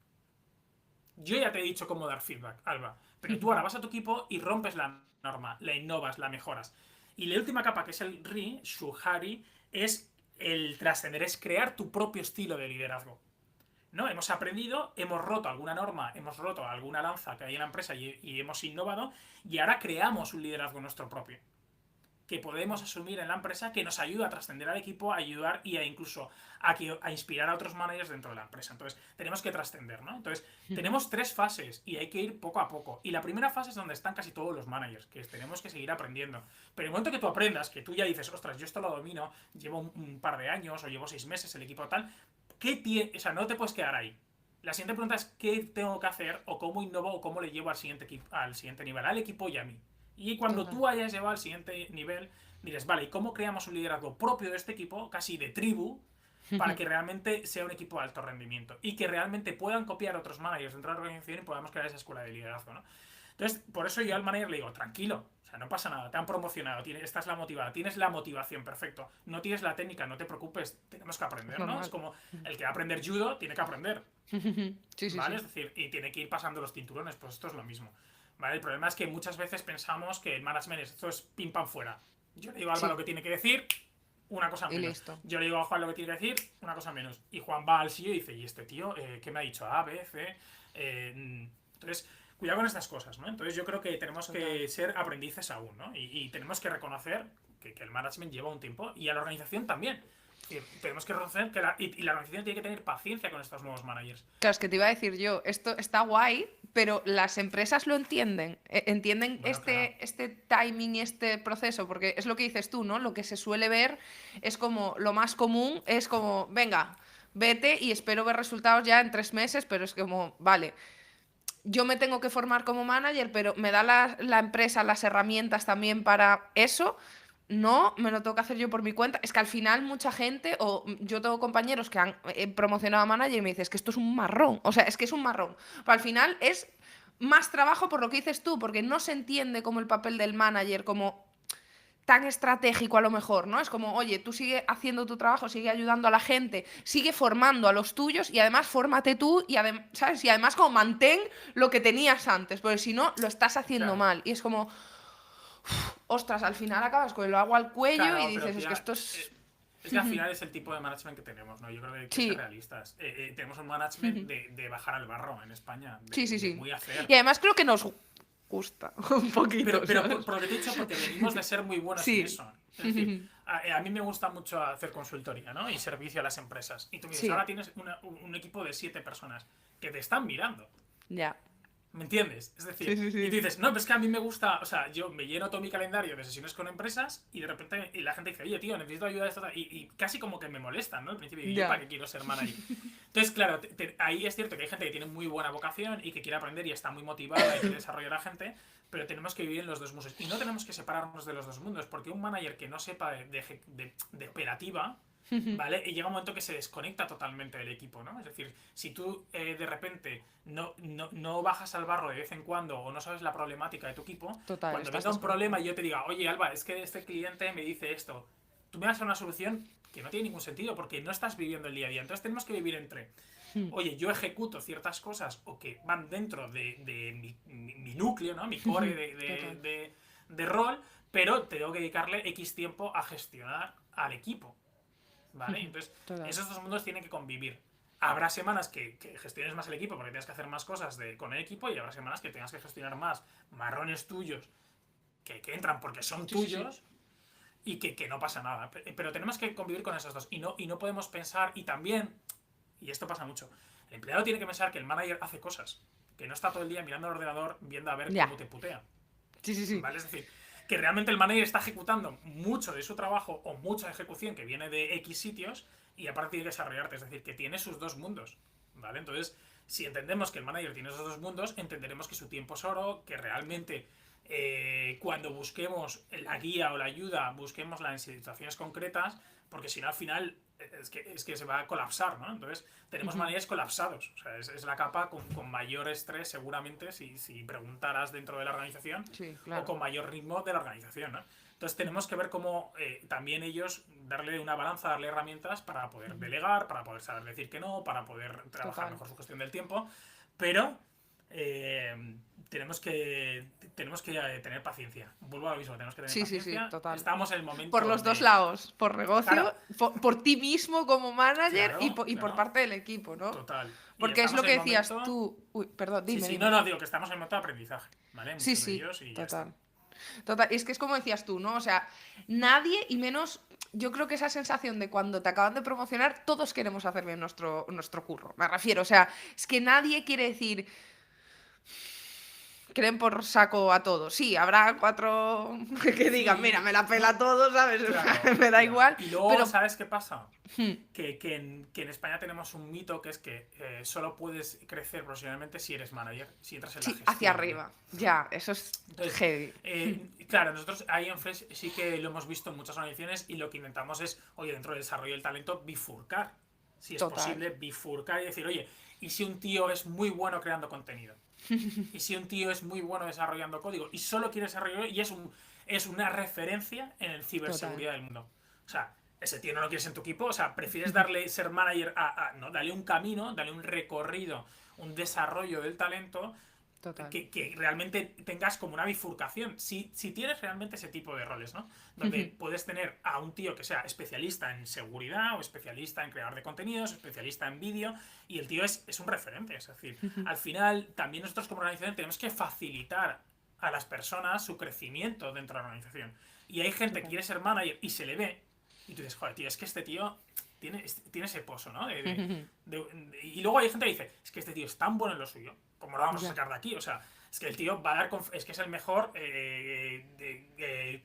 Yo ya te he dicho cómo dar feedback, Alba, pero tú ahora vas a tu equipo y rompes la norma, la innovas, la mejoras. Y la última capa, que es el Shuhari, es el trascender, es crear tu propio estilo de liderazgo. ¿No? Hemos aprendido, hemos roto alguna norma, hemos roto alguna lanza que hay en la empresa y hemos innovado, y ahora creamos un liderazgo nuestro propio que podemos asumir en la empresa, que nos ayuda a trascender al equipo, a ayudar y a incluso a inspirar a otros managers dentro de la empresa. Entonces, tenemos que trascender, ¿no? Entonces, tenemos 3 fases y hay que ir poco a poco. Y la primera fase es donde están casi todos los managers, que tenemos que seguir aprendiendo. Pero en el momento que tú aprendas, que tú ya dices, ostras, yo esto lo domino, llevo un par de años o llevo 6 meses el equipo tal, o sea, no te puedes quedar ahí. La siguiente pregunta es qué tengo que hacer o cómo innovo o cómo le llevo al siguiente nivel, al equipo y a mí. Y cuando tú hayas llevado al siguiente nivel, dices, vale, ¿y cómo creamos un liderazgo propio de este equipo, casi de tribu, para que realmente sea un equipo de alto rendimiento? Y que realmente puedan copiar otros managers dentro de la organización y podamos crear esa escuela de liderazgo, ¿no? Entonces, por eso yo al manager le digo, tranquilo, o sea, no pasa nada, te han promocionado, estás la motivada, tienes la motivación, perfecto. No tienes la técnica, no te preocupes, tenemos que aprender, ¿no? Es como el que va a aprender judo tiene que aprender. ¿Vale? Es decir, y tiene que ir pasando los cinturones, pues esto es lo mismo. ¿Vale? El problema es que muchas veces pensamos que el management esto es pim pam fuera. Yo le digo a Alba lo que tiene que decir, una cosa menos. Yo le digo a Juan lo que tiene que decir, una cosa menos. Y Juan va al CEO y dice, ¿y este tío qué me ha dicho? A, B, C. Entonces, cuidado con estas cosas, ¿no? Entonces yo creo que tenemos que ser aprendices aún, ¿no? Y tenemos que reconocer que el management lleva un tiempo y a la organización también. Tenemos que reconocer que la organización tiene que tener paciencia con estos nuevos managers. Claro, es que te iba a decir yo, esto está guay, pero las empresas lo entienden. Entienden Bueno, claro. este timing y este proceso, porque es lo que dices tú, ¿no? Lo que se suele ver es como lo más común, es como, venga, vete y espero ver resultados ya en 3 meses, pero es como, vale, yo me tengo que formar como manager, pero ¿me da la empresa las herramientas también para eso? No, me lo tengo que hacer yo por mi cuenta. Es que al final mucha gente, o yo tengo compañeros que han promocionado a manager y me dices que esto es un marrón. O sea, es que es un marrón. Pero al final es más trabajo por lo que dices tú, porque no se entiende como el papel del manager, como tan estratégico a lo mejor, ¿no? Es como, oye, tú sigue haciendo tu trabajo, sigue ayudando a la gente, sigue formando a los tuyos y además fórmate tú y, ¿sabes? Y además como mantén lo que tenías antes, porque si no, lo estás haciendo mal. Y es como, ostras, al final acabas con el agua al cuello Claro, y pero dices, es que tía, esto es... es que al final es el tipo de management que tenemos, ¿no? Yo creo que hay que ser Sí, realistas. Tenemos un management de bajar al barro en España, sí, sí, de sí. muy hacer. Y además creo que nos gusta un poquito, Pero ¿sabes? por lo que te he dicho, porque venimos de ser muy buenos en Sí, eso. Es decir, a mí me gusta mucho hacer consultoría, ¿no? Y servicio a las empresas. Y tú me dices, sí, ahora tienes un equipo de 7 personas que te están mirando. ya. ¿Me entiendes? Es Sí, decir, sí, y tú sí. dices, no, pero es que a mí me gusta, o sea, yo me lleno todo mi calendario de sesiones con empresas y de repente la gente dice, oye, tío, necesito ayuda de esto, y casi como que me molestan, ¿no? Al principio, ¿y yo para Ya. qué quiero ser manager? Entonces, claro, ahí es cierto que hay gente que tiene muy buena vocación y que quiere aprender y está muy motivada y quiere desarrollar a gente, pero tenemos que vivir en los dos mundos. Y no tenemos que separarnos de los dos mundos, porque un manager que no sepa de operativa, ¿vale? Y llega un momento que se desconecta totalmente del equipo, ¿no? Es decir, si tú de repente no bajas al barro de vez en cuando o no sabes la problemática de tu equipo, Total, cuando estás venga un problema desconectado. y yo te diga, oye, Alba, es que este cliente me dice esto, tú me das una solución que no tiene ningún sentido porque no estás viviendo el día a día. Entonces tenemos que vivir entre, oye, yo ejecuto ciertas cosas o que van dentro de mi núcleo, ¿no? Mi core Total. de rol, pero tengo que dedicarle X tiempo a gestionar al equipo. ¿Vale? Entonces, Total. esos dos mundos tienen que convivir. Habrá semanas que gestiones más el equipo porque tienes que hacer más cosas con el equipo y habrá semanas que tengas que gestionar más marrones tuyos que entran porque son Sí, sí, sí. tuyos y que no pasa nada. Pero tenemos que convivir con esos dos. Y no podemos pensar, y también, y esto pasa mucho, el empleado tiene que pensar que el manager hace cosas, que no está todo el día mirando al ordenador viendo a ver Ya. cómo te putea. Sí, sí, sí. ¿Vale? Es decir, que realmente el manager está ejecutando mucho de su trabajo o mucha ejecución que viene de X sitios y aparte tiene que desarrollarte. Es decir, que tiene sus dos mundos. ¿Vale? Entonces, si entendemos que el manager tiene esos dos mundos, entenderemos que su tiempo es oro, que realmente cuando busquemos la guía o la ayuda, busquémosla en situaciones concretas, porque si no al final es que se va a colapsar, ¿no? Entonces tenemos managers colapsados, o sea, es la capa con mayor estrés seguramente si preguntaras dentro de la organización, Sí, o claro. con mayor ritmo de la organización, ¿no? Entonces tenemos que ver cómo también ellos darle una balanza, darle herramientas para poder delegar, para poder saber decir que no, para poder trabajar Total. mejor su gestión del tiempo, pero eh, tenemos que tener paciencia. Vuelvo a lo mismo, tenemos que tener Sí, sí, sí, paciencia. total. Estamos en el Por momento los dos de... lados, por Claro, negocio, por ti mismo como manager claro, y por claro, parte del equipo, ¿no? total. Y Porque es estamos lo en que el decías momento... tú. Uy, perdón, Sí, dime, sí, dime. no, digo que estamos en el momento de aprendizaje, ¿vale? Sí, Muchos de sí, ellos y ya está. total. Total. Y es que es como decías tú, ¿no? O sea, nadie, y menos, yo creo que esa sensación de cuando te acaban de promocionar, todos queremos hacer bien nuestro curro. Me refiero, o sea, es que nadie quiere decir, creen por saco a todos. Sí, habrá cuatro que digan, mira, Sí, me la pela no, todo, ¿sabes? claro, Me da ya. igual, Y luego, pero ¿sabes qué pasa? hmm, Que en España tenemos un mito que es que solo puedes crecer profesionalmente si eres manager, si entras en la sí, hacia gestión de. arriba. Ya, eso es Entonces, heavy. claro, nosotros ahí en Fresh sí que lo hemos visto en muchas organizaciones y lo que intentamos es, oye, dentro del desarrollo del talento, bifurcar. Si es Total. posible, bifurcar y decir, oye, ¿y si un tío es muy bueno creando contenido? ¿Y si un tío es muy bueno desarrollando código? Y solo quiere desarrollar y es una referencia en el Total. ciberseguridad del mundo. O sea, ese tío no lo quieres en tu equipo, o sea, prefieres darle ser manager no, dale un camino, dale un recorrido, un desarrollo del talento Total. que realmente tengas como una bifurcación. Si tienes realmente ese tipo de roles, ¿no? Donde puedes tener a un tío que sea especialista en seguridad o especialista en creador de contenidos, especialista en vídeo, y el tío es un referente. Es decir, al final, también nosotros como organización tenemos que facilitar a las personas su crecimiento dentro de la organización. Y hay gente que Total. quiere ser manager y se le ve, y tú dices, joder, tío, es que este tío tiene ese pozo, ¿no? Y luego hay gente que dice, es que este tío es tan bueno en lo suyo, ¿cómo lo vamos a Ya. sacar de aquí? O sea, es que el tío va a dar. Es que es el mejor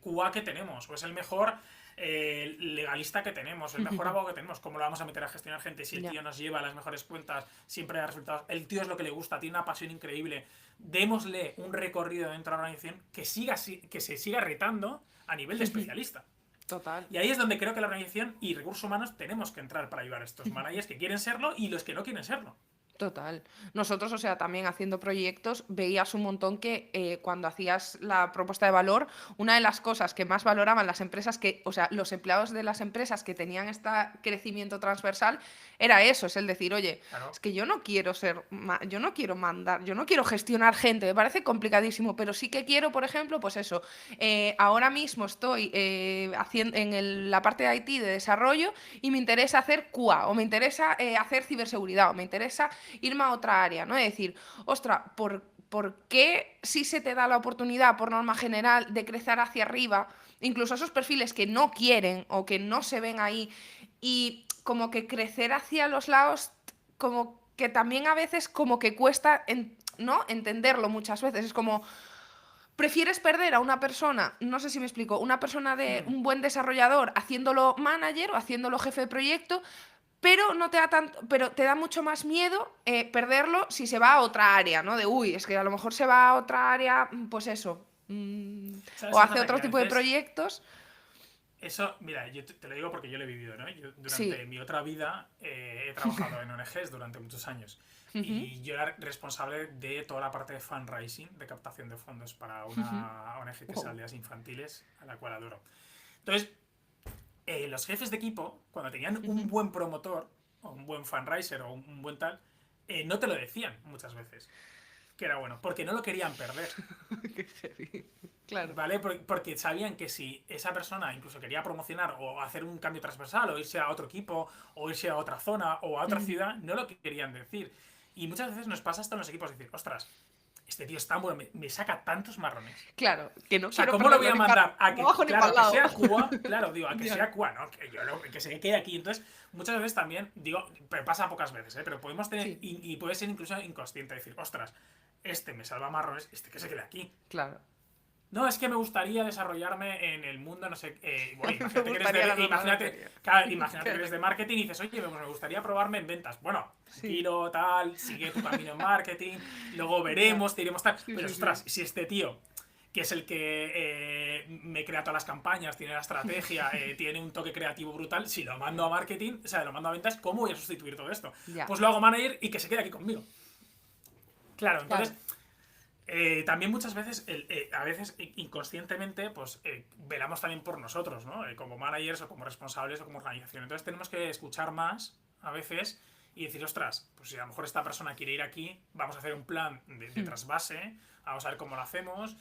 QA que tenemos, o es el mejor legalista que tenemos, el mejor abogado que tenemos. ¿Cómo lo vamos a meter a gestionar gente si el Ya. tío nos lleva a las mejores cuentas, siempre da resultados? El tío es lo que le gusta, tiene una pasión increíble. Démosle un recorrido dentro de la organización que se siga retando a nivel de especialista. Total. Y ahí es donde creo que la organización y recursos humanos tenemos que entrar para ayudar a estos managers que quieren serlo y los que no quieren serlo. Total. Nosotros, o sea, también haciendo proyectos, veías un montón que cuando hacías la propuesta de valor, una de las cosas que más valoraban las empresas que, o sea, los empleados de las empresas que tenían este crecimiento transversal, era eso, es el decir, oye, es Claro. que yo no quiero yo no quiero mandar, yo no quiero gestionar gente, me parece complicadísimo, pero sí que quiero, por ejemplo, pues eso, ahora mismo estoy haciendo en la parte de IT de desarrollo y me interesa hacer QA, o me interesa hacer ciberseguridad, o me interesa irme a otra área, ¿no? Es decir, ostra, ¿por qué si se te da la oportunidad por norma general de crecer hacia arriba, incluso esos perfiles que no quieren o que no se ven ahí, y como que crecer hacia los lados, como que también a veces como que cuesta, ¿no? Entenderlo muchas veces, es como... ¿Prefieres perder a una persona, no sé si me explico, una persona de un buen desarrollador haciéndolo manager o haciéndolo jefe de proyecto, pero no te da tanto, pero te da mucho más miedo perderlo si se va a otra área, ¿no? De uy, es que a lo mejor se va a otra área, pues eso, ¿Sabes o qué hace pasa? Que otro a tipo de veces proyectos. eso, mira, yo te lo digo porque yo lo he vivido, ¿no? Yo durante Sí. mi otra vida he trabajado en ONGs durante muchos años Ujú, y yo era responsable de toda la parte de fundraising, de captación de fondos para una ONG que es wow. Aldeas Infantiles, a la cual adoro. Entonces, los jefes de equipo, cuando tenían un Ujú. buen promotor, o un buen fundraiser, o un buen tal, no te lo decían muchas veces, que era bueno, porque no lo querían perder. Qué heavy. Claro. ¿Vale? Porque sabían que si esa persona incluso quería promocionar o hacer un cambio transversal o irse a otro equipo o irse a otra zona o a otra Ujú, ciudad, no lo querían decir. Y muchas veces nos pasa esto en los equipos, decir, ostras, este tío es tan bueno, me saca tantos marrones. Claro, que no O sea, quiero ¿cómo lo voy a perderlo mandar a que, abajo ni claro, para el que lado. sea Cuba? Claro, digo, a que Ya. sea Cuba, ¿no? Que se quede aquí. Entonces, muchas veces también, digo, pero pasa pocas veces, ¿eh? Pero podemos tener, Sí, y puede ser incluso inconsciente, decir, ostras, este me salva marrones, este que se quede aquí. claro. No, es que me gustaría desarrollarme en el mundo, no sé. Bueno, Me imagínate que eres gustaría de, ganar la imagínate, lotería. claro, imagínate que Claro. eres de marketing y dices, oye, pues me gustaría probarme en ventas. Bueno, Sí, tranquilo, tal, sigue tu camino en marketing, luego ya. veremos, te iremos tal. Sí, Pero sí, sí. ostras, si este tío, que es el que me crea todas las campañas, tiene la estrategia, tiene un toque creativo brutal, si lo mando a marketing, o sea, lo mando a ventas, ¿cómo voy a sustituir todo esto? Ya. Pues lo hago manager y que se quede aquí conmigo. Claro, Claro. entonces también muchas veces, a veces inconscientemente, pues velamos también por nosotros, ¿no? Como managers o como responsables o como organización. Entonces tenemos que escuchar más a veces y decir, ostras, pues si a lo mejor esta persona quiere ir aquí, vamos a hacer un plan de Hmm. trasvase, vamos a ver cómo lo hacemos,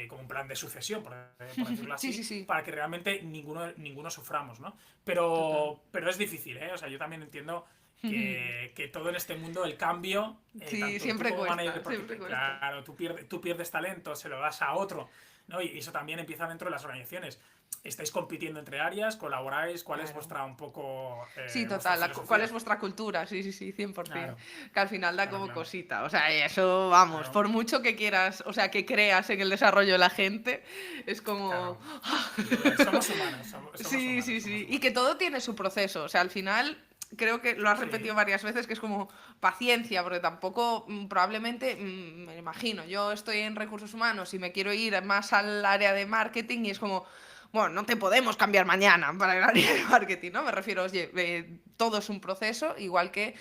como un plan de sucesión, por decirlo Sí, sí, así, sí. para que realmente ninguno suframos, ¿no? Total. Pero es difícil, ¿eh? O sea, yo también entiendo que todo en este mundo, el cambio, Sí, tanto tú siempre como manager, cuesta, porque siempre cuesta. claro, tú pierdes talento, se lo das a otro, ¿no? Y eso también empieza dentro de las organizaciones. Estáis compitiendo entre áreas, colaboráis, ¿cuál es Claro. vuestra un poco Sí, vuestra total. ¿Cuál es filosofía? vuestra cultura? Sí, sí, sí, 100%. Claro, Que al final da claro, como claro, cosita. O sea, eso, vamos, claro, por mucho que quieras, o sea, que creas en el desarrollo de la gente, es como... claro. Somos humanos, somos Sí, humanos, sí, somos sí. Y humanos. que todo tiene su proceso. O sea, al final, creo que lo has repetido Sí, varias veces, que es como paciencia, porque tampoco, probablemente, me imagino, yo estoy en recursos humanos y me quiero ir más al área de marketing y es como, bueno, no te podemos cambiar mañana para el área de marketing, ¿no? Me refiero, oye, todo es un proceso, igual que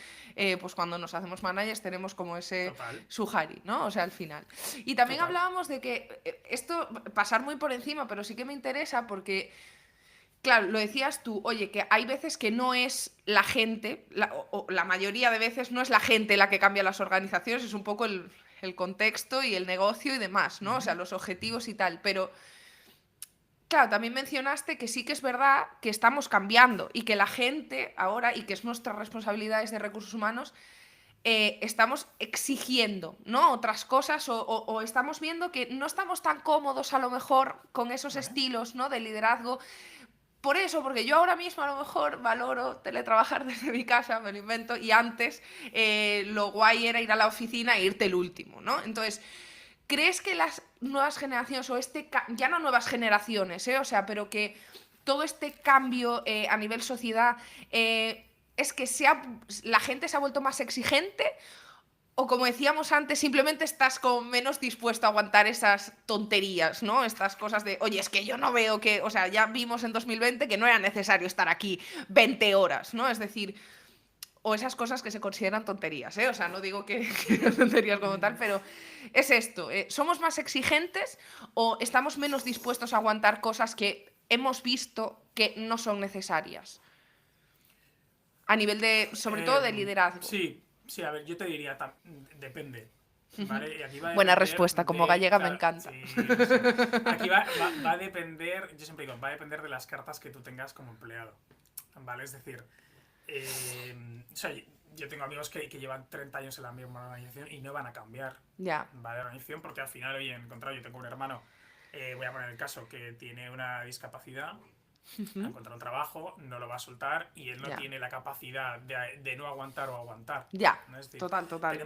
pues cuando nos hacemos managers tenemos como ese total, Suhari, ¿no? O sea, al final. Y también total. hablábamos de que esto, pasar muy por encima, pero sí que me interesa porque claro, lo decías tú, oye, que hay veces que no es la gente, o la mayoría de veces no es la gente la que cambia las organizaciones, es un poco el contexto y el negocio y demás, ¿no? O sea, Ujú. los objetivos y tal. Pero, claro, también mencionaste que sí que es verdad que estamos cambiando y que la gente ahora, y que es nuestras responsabilidades de recursos humanos, estamos exigiendo, ¿no? Otras cosas o estamos viendo que no estamos tan cómodos a lo mejor con esos ¿Vale? estilos, ¿no? De liderazgo por eso, porque yo ahora mismo a lo mejor valoro teletrabajar desde mi casa, me lo invento, y antes lo guay era ir a la oficina e irte el último, ¿no? Entonces, ¿crees que las nuevas generaciones, o ya no nuevas generaciones, o sea, pero que todo este cambio a nivel sociedad es que la gente se ha vuelto más exigente o como decíamos antes, simplemente estás como menos dispuesto a aguantar esas tonterías, ¿no? Estas cosas de, oye, es que yo no veo que, o sea, ya vimos en 2020 que no era necesario estar aquí 20 horas, ¿no? Es decir, o esas cosas que se consideran tonterías, ¿eh? O sea, no digo que tonterías como tal, pero es esto, ¿somos más exigentes o estamos menos dispuestos a aguantar cosas que hemos visto que no son necesarias? A nivel de, sobre todo de liderazgo. Sí, sí, a ver, yo te diría, depende, ¿vale? Y aquí va a Buena depender respuesta, como gallega me claro, encanta. sí, sí, sí. Aquí va a depender, yo siempre digo, va a depender de las cartas que tú tengas como empleado, ¿vale? Es decir, o sea, yo tengo amigos que llevan 30 años en la misma organización y no van a cambiar, Ya. ¿vale? De organización porque al final, oye, en contrario, yo tengo un hermano, voy a poner el caso, que tiene una discapacidad, ha Ujú. encontrado un trabajo, no lo va a soltar y él no Ya. tiene la capacidad de no aguantar o aguantar. Ya. ¿No? Es decir, Total, total.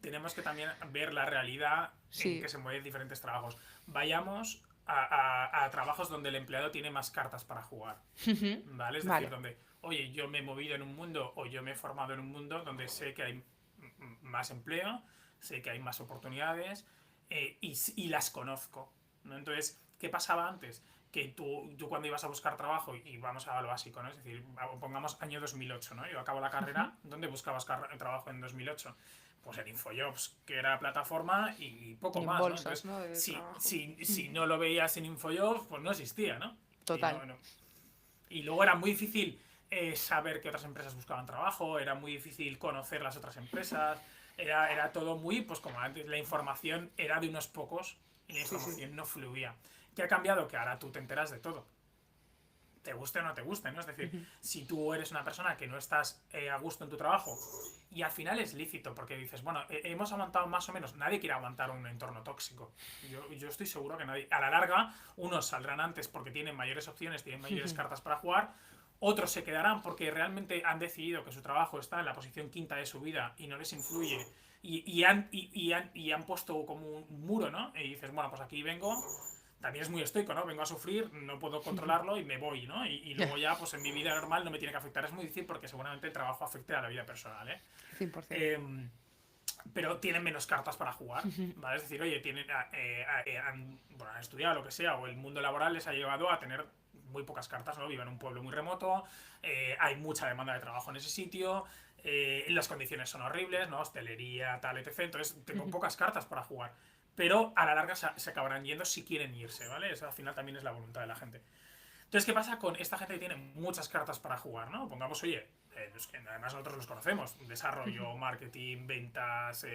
tenemos que también ver la realidad en que Sí. se mueven diferentes trabajos. Vayamos a trabajos donde el empleado tiene más cartas para jugar. Ujú. ¿Vale? Es decir, Vale. donde, oye, yo me he movido en un mundo o yo me he formado en un mundo donde sé que hay más empleo, sé que hay más oportunidades y las conozco. ¿No? Entonces, ¿qué pasaba antes? Que tú cuando ibas a buscar trabajo, y vamos a lo básico, ¿no? Es decir, pongamos año 2008, ¿no? Yo acabo la Ujú. carrera, ¿dónde buscabas trabajo en 2008? Pues en Infojobs, que era plataforma y poco Y en más, ¿no? bolsas, Entonces, ¿no? De trabajo. si no lo veías en Infojobs, pues no existía, ¿no? Y, Total. y luego era muy difícil saber que otras empresas buscaban trabajo, era muy difícil conocer las otras empresas, era todo muy, pues como antes, la información era de unos pocos y la Sí, sí. información no fluía. ¿Qué ha cambiado? Que ahora tú te enteras de todo. te guste o no te guste, ¿no? Es decir, si tú eres una persona que no estás a gusto en tu trabajo y al final es lícito porque dices, bueno, hemos aguantado más o menos, nadie quiere aguantar un entorno tóxico. Yo estoy seguro que nadie, a la larga, unos saldrán antes porque tienen mayores opciones, tienen mayores cartas para jugar, otros se quedarán porque realmente han decidido que su trabajo está en la posición quinta de su vida y no les influye y han puesto como un muro, ¿no? Y dices, bueno, pues aquí vengo, también es muy estoico, ¿no? Vengo a sufrir, no puedo controlarlo y me voy, ¿no? Y luego ya, pues en mi vida normal no me tiene que afectar. Es muy difícil porque seguramente el trabajo afecte a la vida personal, ¿eh? 100%. Pero tienen menos cartas para jugar, ¿vale? Es decir, oye, han estudiado lo que sea, o el mundo laboral les ha llevado a tener muy pocas cartas, ¿no? Viven en un pueblo muy remoto, hay mucha demanda de trabajo en ese sitio, las condiciones son horribles, ¿no? Hostelería, tal, etc. Entonces tengo pocas cartas para jugar. Pero a la larga se acabarán yendo si quieren irse, ¿vale? Eso al final también es la voluntad de la gente. Entonces, ¿qué pasa con esta gente que tiene muchas cartas para jugar, ¿no? Pongamos, oye, que además nosotros los conocemos, desarrollo, marketing, ventas,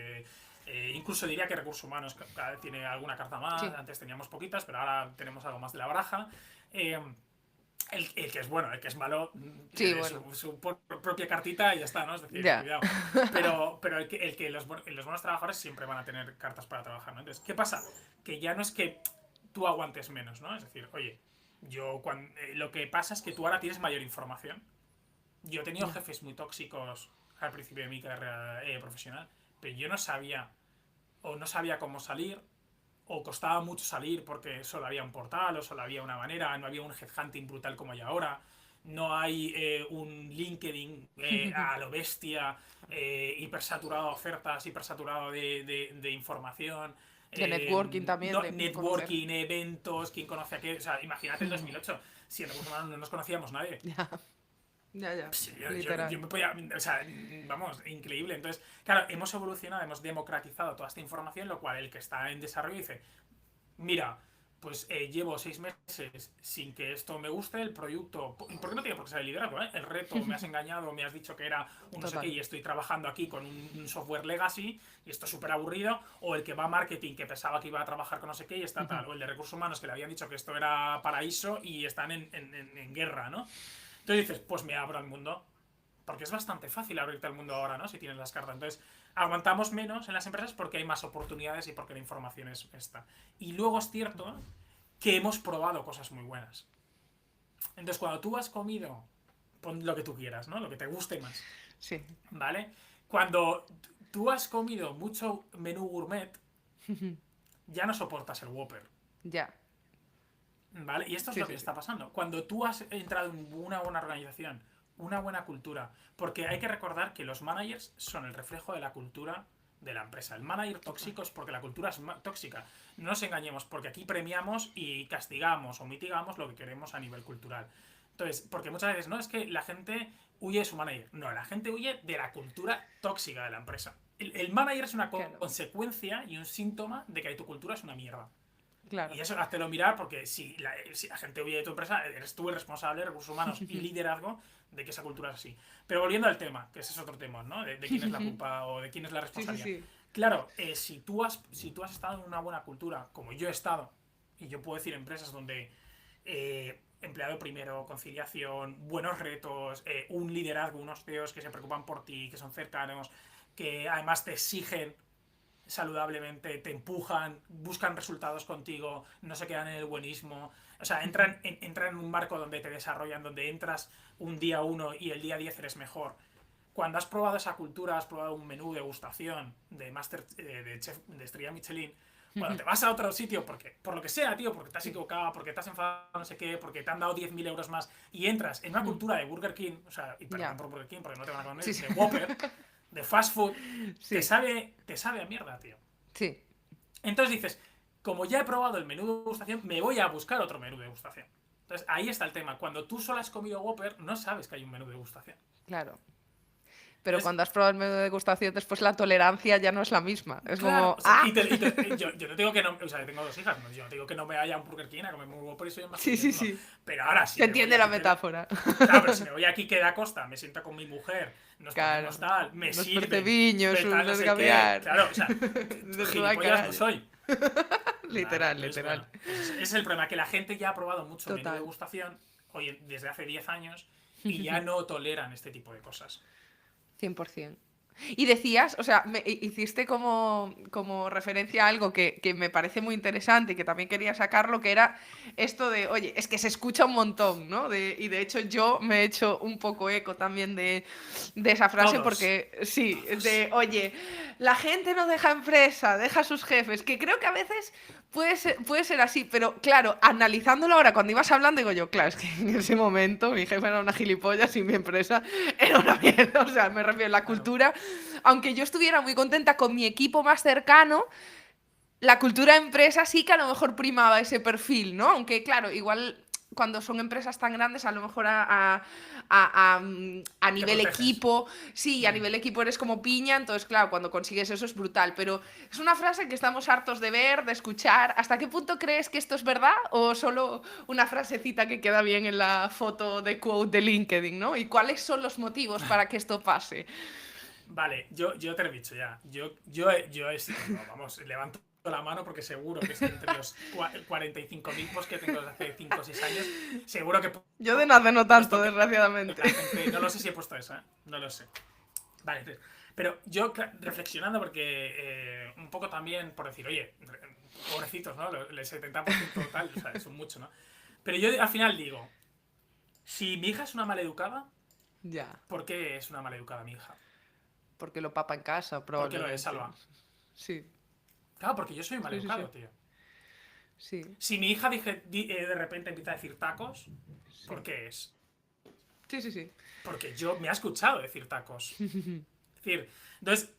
incluso diría que recursos humanos cada vez tiene alguna carta más, sí. Antes teníamos poquitas, pero ahora tenemos algo más de la baraja. El que es bueno, el que es malo, sí, bueno. su propia cartita y ya está, ¿no? Es decir, cuidado. Pero los buenos trabajadores siempre van a tener cartas para trabajar, ¿no? Entonces, ¿qué pasa? Que ya no es que tú aguantes menos, ¿no? Es decir, oye, lo que pasa es que tú ahora tienes mayor información. Yo he tenido jefes muy tóxicos al principio de mi carrera profesional, pero yo no sabía cómo salir, o costaba mucho salir porque solo había un portal o solo había una manera, no había un headhunting brutal como hay ahora, no hay un LinkedIn a lo bestia, hipersaturado de ofertas, hipersaturado de información. De networking también. Networking, eventos, quién conoce a qué. O sea, imagínate el 2008, si en recursos humanos no nos conocíamos nadie. Ya. Yo me podía. O sea, vamos, increíble. Entonces, claro, hemos evolucionado, hemos democratizado toda esta información, lo cual el que está en desarrollo dice: mira, pues llevo 6 meses sin que esto me guste, el producto, porque no tiene por qué ser el liderazgo, ¿eh? El reto, me has engañado, me has dicho que era un no sé qué y estoy trabajando aquí con un software legacy y esto es súper aburrido, o el que va a marketing que pensaba que iba a trabajar con no sé qué y está tal, o el de recursos humanos que le habían dicho que esto era paraíso y están en guerra, ¿no? Entonces dices, pues me abro al mundo, porque es bastante fácil abrirte al mundo ahora, ¿no? Si tienes las cartas. Entonces, aguantamos menos en las empresas porque hay más oportunidades y porque la información es esta. Y luego es cierto que hemos probado cosas muy buenas. Entonces, cuando tú has comido, pon lo que tú quieras, ¿no? Lo que te guste más. Sí. ¿Vale? Cuando tú has comido mucho menú gourmet, ya no soportas el Whopper. Ya. ¿Vale? Y esto es lo que está pasando. Cuando tú has entrado en una buena organización, una buena cultura, porque hay que recordar que los managers son el reflejo de la cultura de la empresa. El manager tóxico es porque la cultura es tóxica. No nos engañemos, porque aquí premiamos y castigamos o mitigamos lo que queremos a nivel cultural. Entonces, porque muchas veces no es que la gente huye de su manager. No, la gente huye de la cultura tóxica de la empresa. El manager es una consecuencia y un síntoma de que tu cultura es una mierda. Claro. Y eso háztelo mirar porque si la gente huye de tu empresa, eres tú el responsable de recursos humanos y liderazgo de que esa cultura es así. Pero volviendo al tema, que ese es otro tema, ¿no? De quién es la culpa o de quién es la responsabilidad. Sí. Claro, si tú has estado en una buena cultura, como yo he estado, y yo puedo decir empresas donde empleado primero, conciliación, buenos retos, un liderazgo, unos CEOs que se preocupan por ti, que son cercanos, que además te exigen saludablemente, te empujan, buscan resultados contigo, no se quedan en el buenismo, o sea, entran en un marco donde te desarrollan, donde entras un día 1 y el día 10 eres mejor. Cuando has probado esa cultura, has probado un menú de degustación de chef de estrella Michelin, cuando te vas a otro sitio, porque por lo que sea, tío, porque te has equivocado, porque te has enfadado, no sé qué, porque te han dado 10.000 euros más y entras en una cultura de Burger King, o sea, y perdón por Burger King, porque no te van a comer, de Whopper, de fast food, te sabe a mierda, tío. Sí. Entonces dices, como ya he probado el menú de degustación, me voy a buscar otro menú de degustación. Entonces ahí está el tema. Cuando tú solo has comido Whopper, no sabes que hay un menú de degustación. Claro. Pero cuando has probado el menú de degustación, después la tolerancia ya no es la misma. Es claro, como. O sea, yo no digo que no. O sea, tengo 2 hijas. Yo no digo que no me vaya a un Burger King a comer un Whopper y soy más. Sí. Pero ahora sí. Se entiende la metáfora. Claro, pero si me voy aquí queda Costa, me siento con mi mujer, nos ponemos tal, me sirve. Viños, no sé qué. Claro, o sea, gilipollas no soy. Literal. Bueno, ese es el problema, que la gente ya ha probado mucho menú de degustación. hoy, desde hace 10 años y ya no toleran este tipo de cosas. 100%. Y decías, o sea, hiciste como referencia a algo que me parece muy interesante y que también quería sacarlo, que era esto de, oye, es que se escucha un montón, ¿no? Y de hecho yo me he hecho un poco eco también de esa frase Todos. porque, sí, Todos. de, oye, la gente no deja empresa, deja a sus jefes, que creo que a veces puede ser así, pero claro, analizándolo ahora, cuando ibas hablando, digo yo, claro, es que en ese momento mi jefe era una gilipollas y mi empresa era una mierda, o sea, me refiero a la Claro. cultura, aunque yo estuviera muy contenta con mi equipo más cercano, la cultura de empresa sí que a lo mejor primaba ese perfil, ¿no? Aunque claro, igual cuando son empresas tan grandes, a lo mejor a Te nivel proteges. equipo, sí, a nivel equipo eres como piña, entonces claro, cuando consigues eso es brutal, pero es una frase que estamos hartos de ver, de escuchar. ¿Hasta qué punto crees que esto es verdad o solo una frasecita que queda bien en la foto de quote de LinkedIn, ¿no? ¿Y cuáles son los motivos para que esto pase? Vale, yo te lo he dicho ya. No, vamos, levanto la mano porque seguro que es que entre los 45.000 posts que tengo desde hace 5 o 6 años, seguro que he Yo de nada no tanto, puesto que desgraciadamente. la gente. No lo sé si he puesto eso, ¿eh? No lo sé. Vale, pero yo reflexionando porque un poco también por decir, oye, pobrecitos, ¿no? El 70% total, o sea, es un mucho, ¿no? Pero yo al final digo, si mi hija es una maleducada, Ya, ¿por qué es una maleducada mi hija? porque lo papa en casa, ¿Por qué lo es, probablemente. Salva? Sí, Claro, porque yo soy sí, sí, sí. maleducado, tío. Sí, Si mi hija de repente empieza a decir tacos, ¿por sí. qué es? Sí, sí, sí. Porque yo me ha escuchado decir tacos. Es decir, entonces,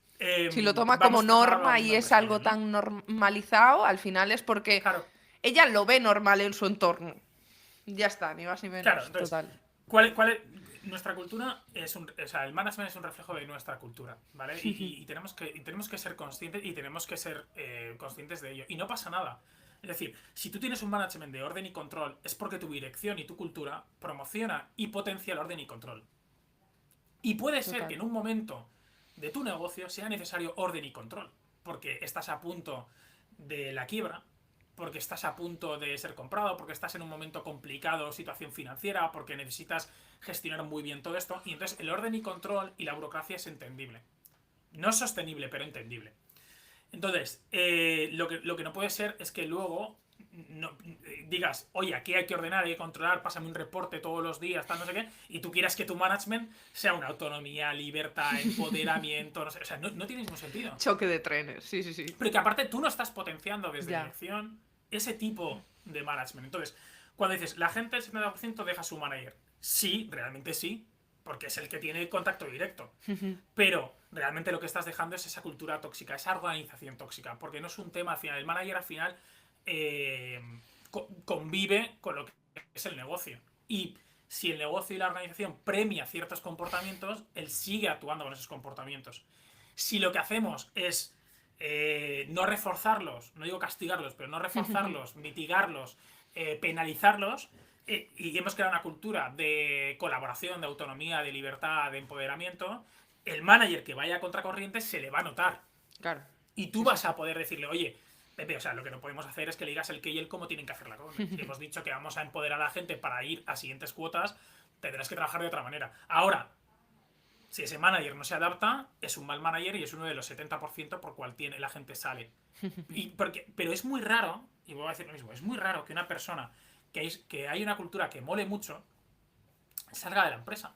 Si lo toma como vamos trasladando a la norma y misma es empresa algo bien, ¿no? tan normalizado, al final es porque Claro, ella lo ve normal en su entorno. Ya está, ni más ni claro. menos, Entonces, total. nuestra cultura es o sea, el management es un reflejo de nuestra cultura, ¿vale? Y tenemos que ser conscientes y tenemos que ser conscientes de ello. Y no pasa nada. Es decir, si tú tienes un management de orden y control, es porque tu dirección y tu cultura promociona y potencia el orden y control. Y puede ser que Total. en un momento de tu negocio sea necesario orden y control, porque estás a punto de la quiebra, porque estás a punto de ser comprado, porque estás en un momento complicado, situación financiera, porque necesitas gestionar muy bien todo esto, y entonces el orden y control y la burocracia es entendible. No es sostenible, pero entendible. Entonces, lo que no puede ser es que luego no, digas, oye, aquí hay que ordenar, hay que controlar, pásame un reporte todos los días, tal, no sé qué, y tú quieras que tu management sea una autonomía, libertad, empoderamiento, no sé, o sea, no tiene ningún sentido. Choque de trenes, sí, sí, sí. Pero que aparte tú no estás potenciando desde Ya. dirección ese tipo de management. Entonces, cuando dices, la gente el 70% deja a su manager, sí, realmente sí, porque es el que tiene el contacto directo. Pero realmente lo que estás dejando es esa cultura tóxica, esa organización tóxica, porque no es un tema al final. El manager al final eh, convive con lo que es el negocio. Y si el negocio y la organización premia ciertos comportamientos, él sigue actuando con esos comportamientos. Si lo que hacemos es no reforzarlos, no digo castigarlos, pero no reforzarlos, mitigarlos, penalizarlos, y hemos creado una cultura de colaboración, de autonomía, de libertad, de empoderamiento, el manager que vaya a contracorriente se le va a notar. Claro. Y tú Sí, sí, vas sí. a poder decirle, oye, Pepe, o sea, lo que no podemos hacer es que le digas el qué y el cómo tienen que hacer la cosa. Si hemos dicho que vamos a empoderar a la gente para ir a siguientes cuotas, tendrás que trabajar de otra manera. Ahora, si ese manager no se adapta, es un mal manager y es uno de los 70% por cual la gente sale. Pero es muy raro, y voy a decir lo mismo, es muy raro que una persona que hay una cultura que mole mucho salga de la empresa.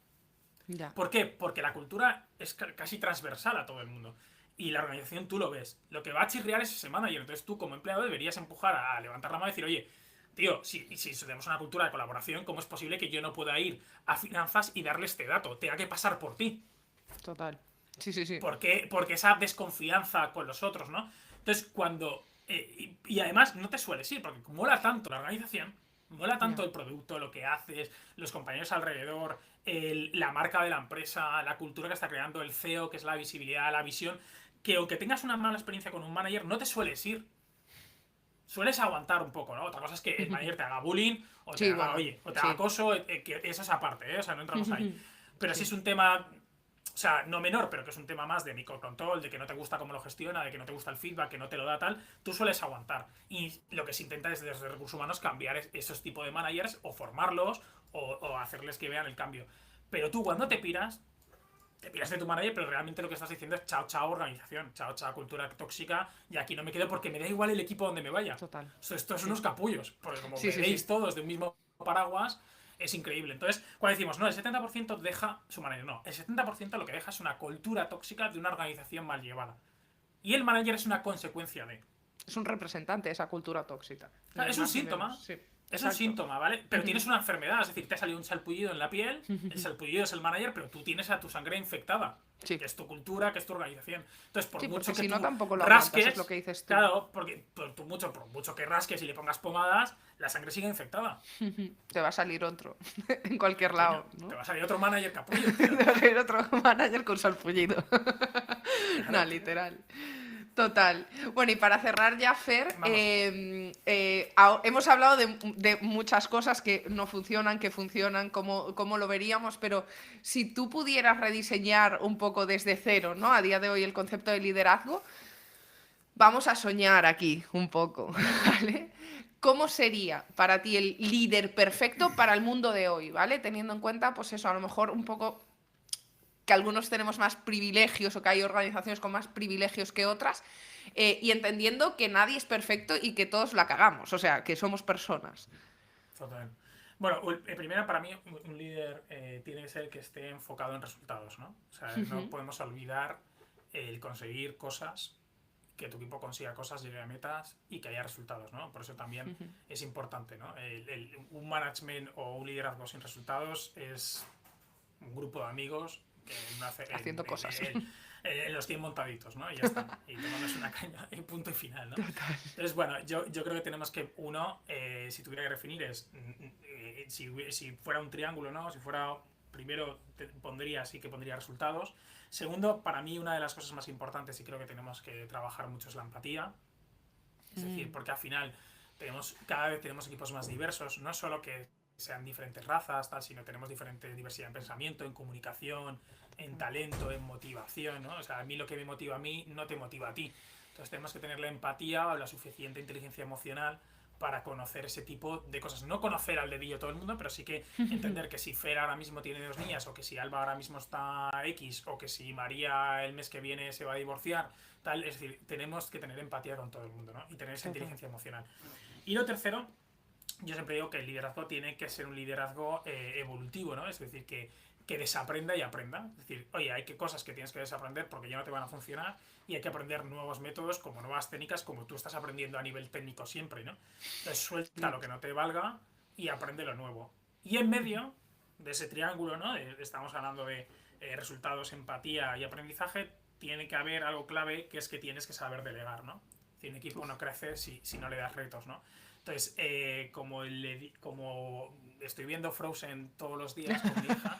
Ya. ¿Por qué? Porque la cultura es casi transversal a todo el mundo. Y la organización tú lo ves. Lo que va a chirriar es ese manager. Entonces tú como empleado deberías empujar a levantar la mano y decir, oye, tío, si tenemos una cultura de colaboración, ¿cómo es posible que yo no pueda ir a finanzas y darle este dato? Tenga que pasar por ti. Total. Sí, sí, sí. ¿Por qué? Porque esa desconfianza con los otros, ¿no? Entonces, cuando. Y además, no te sueles ir, porque mola tanto la organización, mola tanto Ya. el producto, lo que haces, los compañeros alrededor, la marca de la empresa, la cultura que está creando, el CEO, que es la visibilidad, la visión, que aunque tengas una mala experiencia con un manager, no te sueles ir. Sueles aguantar un poco, ¿no? Otra cosa es que el manager te haga bullying, o te Sí, haga, bueno. oye, o te haga Sí. acoso, que eso es aparte, ¿eh? O sea, no entramos ahí. Pero si es un tema sea, no menor, pero que es un tema más de microcontrol, de que no te gusta cómo lo gestiona, de que no te gusta el feedback, que no te lo da tal, tú sueles aguantar. Y lo que se intenta es desde recursos humanos cambiar esos tipos de managers o formarlos o hacerles que vean el cambio. Pero tú cuando te piras de tu manager, pero realmente lo que estás diciendo es chao, chao, organización, chao, chao, cultura tóxica, y aquí no me quedo porque me da igual el equipo donde me vaya. Total. Esto es Sí. unos capullos, porque como Sí, sí, veréis sí. todos de un mismo paraguas, es increíble. Entonces, cuando decimos, no, el 70% deja su manager, no, el 70% lo que deja es una cultura tóxica de una organización mal llevada. Y el manager es una consecuencia de. Es un representante de esa cultura tóxica, O sea, ni es un más ni menos. síntoma. Sí, Es un exacto. síntoma, ¿vale? Pero tienes una enfermedad, es decir, te ha salido un salpullido en la piel, el salpullido es el manager, pero tú tienes a tu sangre infectada, Sí. que es tu cultura, que es tu organización. Entonces, por Sí, porque mucho que si no tú tampoco lo aguantas, es lo rasques, que dices tú. claro, porque por mucho que rasques y le pongas pomadas, la sangre sigue infectada. Te va a salir otro, en cualquier Coño, lado, te ¿no? va a salir otro manager capullo, tío. Te va a salir otro manager con salpullido. No, Claro, tío. literal. Total. Bueno, y para cerrar ya, Fer, Vamos. hemos hablado de muchas cosas que no funcionan, que funcionan, cómo lo veríamos, pero si tú pudieras rediseñar un poco desde cero, ¿no? A día de hoy el concepto de liderazgo, vamos a soñar aquí un poco, Vale. ¿vale? ¿Cómo sería para ti el líder perfecto para el mundo de hoy, ¿vale? Teniendo en cuenta, pues eso, a lo mejor un poco que algunos tenemos más privilegios o que hay organizaciones con más privilegios que otras, y entendiendo que nadie es perfecto y que todos la cagamos, o sea, que somos personas. Total. Bueno, primero para mí un líder tiene que ser el que esté enfocado en resultados, ¿no? O sea, no podemos olvidar el conseguir cosas, que tu equipo consiga cosas, llegue a metas y que haya resultados, ¿no? Por eso también es importante, ¿no? Un management o un liderazgo sin resultados es un grupo de amigos que no hace Haciendo cosas. los tienen montaditos, ¿no? Y ya está. Y tomamos una caña y punto y final, ¿no? Entonces, bueno, yo creo que tenemos que, uno, si tuviera que definir es, si fuera un triángulo, ¿no? Si fuera, primero sí que pondría resultados. Segundo, para mí una de las cosas más importantes y creo que tenemos que trabajar mucho es la empatía. Es decir, porque al final cada vez tenemos equipos más diversos, no solo que sean diferentes razas, tal, sino tenemos diferente diversidad en pensamiento, en comunicación, en talento, en motivación, ¿no? O sea, a mí lo que me motiva a mí no te motiva a ti. Entonces tenemos que tener la empatía o la suficiente inteligencia emocional para conocer ese tipo de cosas. No conocer al dedillo todo el mundo, pero sí que entender que si Fer ahora mismo tiene 2 niñas, o que si Alba ahora mismo está X, o que si María el mes que viene se va a divorciar, tal. Es decir, tenemos que tener empatía con todo el mundo, ¿no? Y tener esa inteligencia emocional. Y lo tercero, yo siempre digo que el liderazgo tiene que ser un liderazgo evolutivo, ¿no? Es decir, que desaprenda y aprenda. Es decir, oye, hay cosas que tienes que desaprender porque ya no te van a funcionar y hay que aprender nuevos métodos, como nuevas técnicas, como tú estás aprendiendo a nivel técnico siempre, ¿no? Entonces suelta lo que no te valga y aprende lo nuevo. Y en medio de ese triángulo, ¿no? Estamos hablando de resultados, empatía y aprendizaje, tiene que haber algo clave que es que tienes que saber delegar, ¿no? Un equipo no crece si no le das retos, ¿no? Entonces, como estoy viendo Frozen todos los días con mi hija,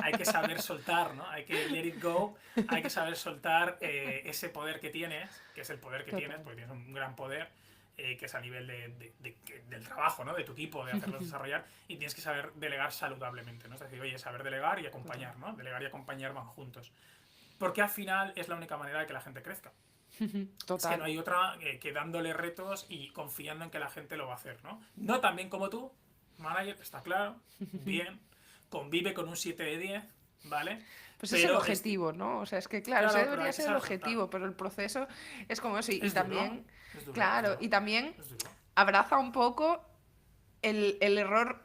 hay que saber soltar, ¿no? Hay que let it go, hay que saber soltar ese poder que tienes, que es el poder que tienes, porque tienes un gran poder, que es a nivel del trabajo, ¿no? De tu equipo, de hacerlos desarrollar, y tienes que saber delegar saludablemente, ¿no? Es decir, oye, saber delegar y acompañar, ¿no? Delegar y acompañar van juntos. Porque al final es la única manera de que la gente crezca. Es que no Total. hay otra que dándole retos y confiando en que la gente lo va a hacer, ¿no? No tan bien como tú, manager, está claro, bien, convive con un 7 de 10, ¿vale? Pues es el Pero objetivo, ¿no? O sea, es que claro, ese claro, pero debería hay que ser el saber soltar. objetivo, pero el proceso es como eso. Y Es duro, también, es duro, es claro, duro, y también es duro. abraza un poco el error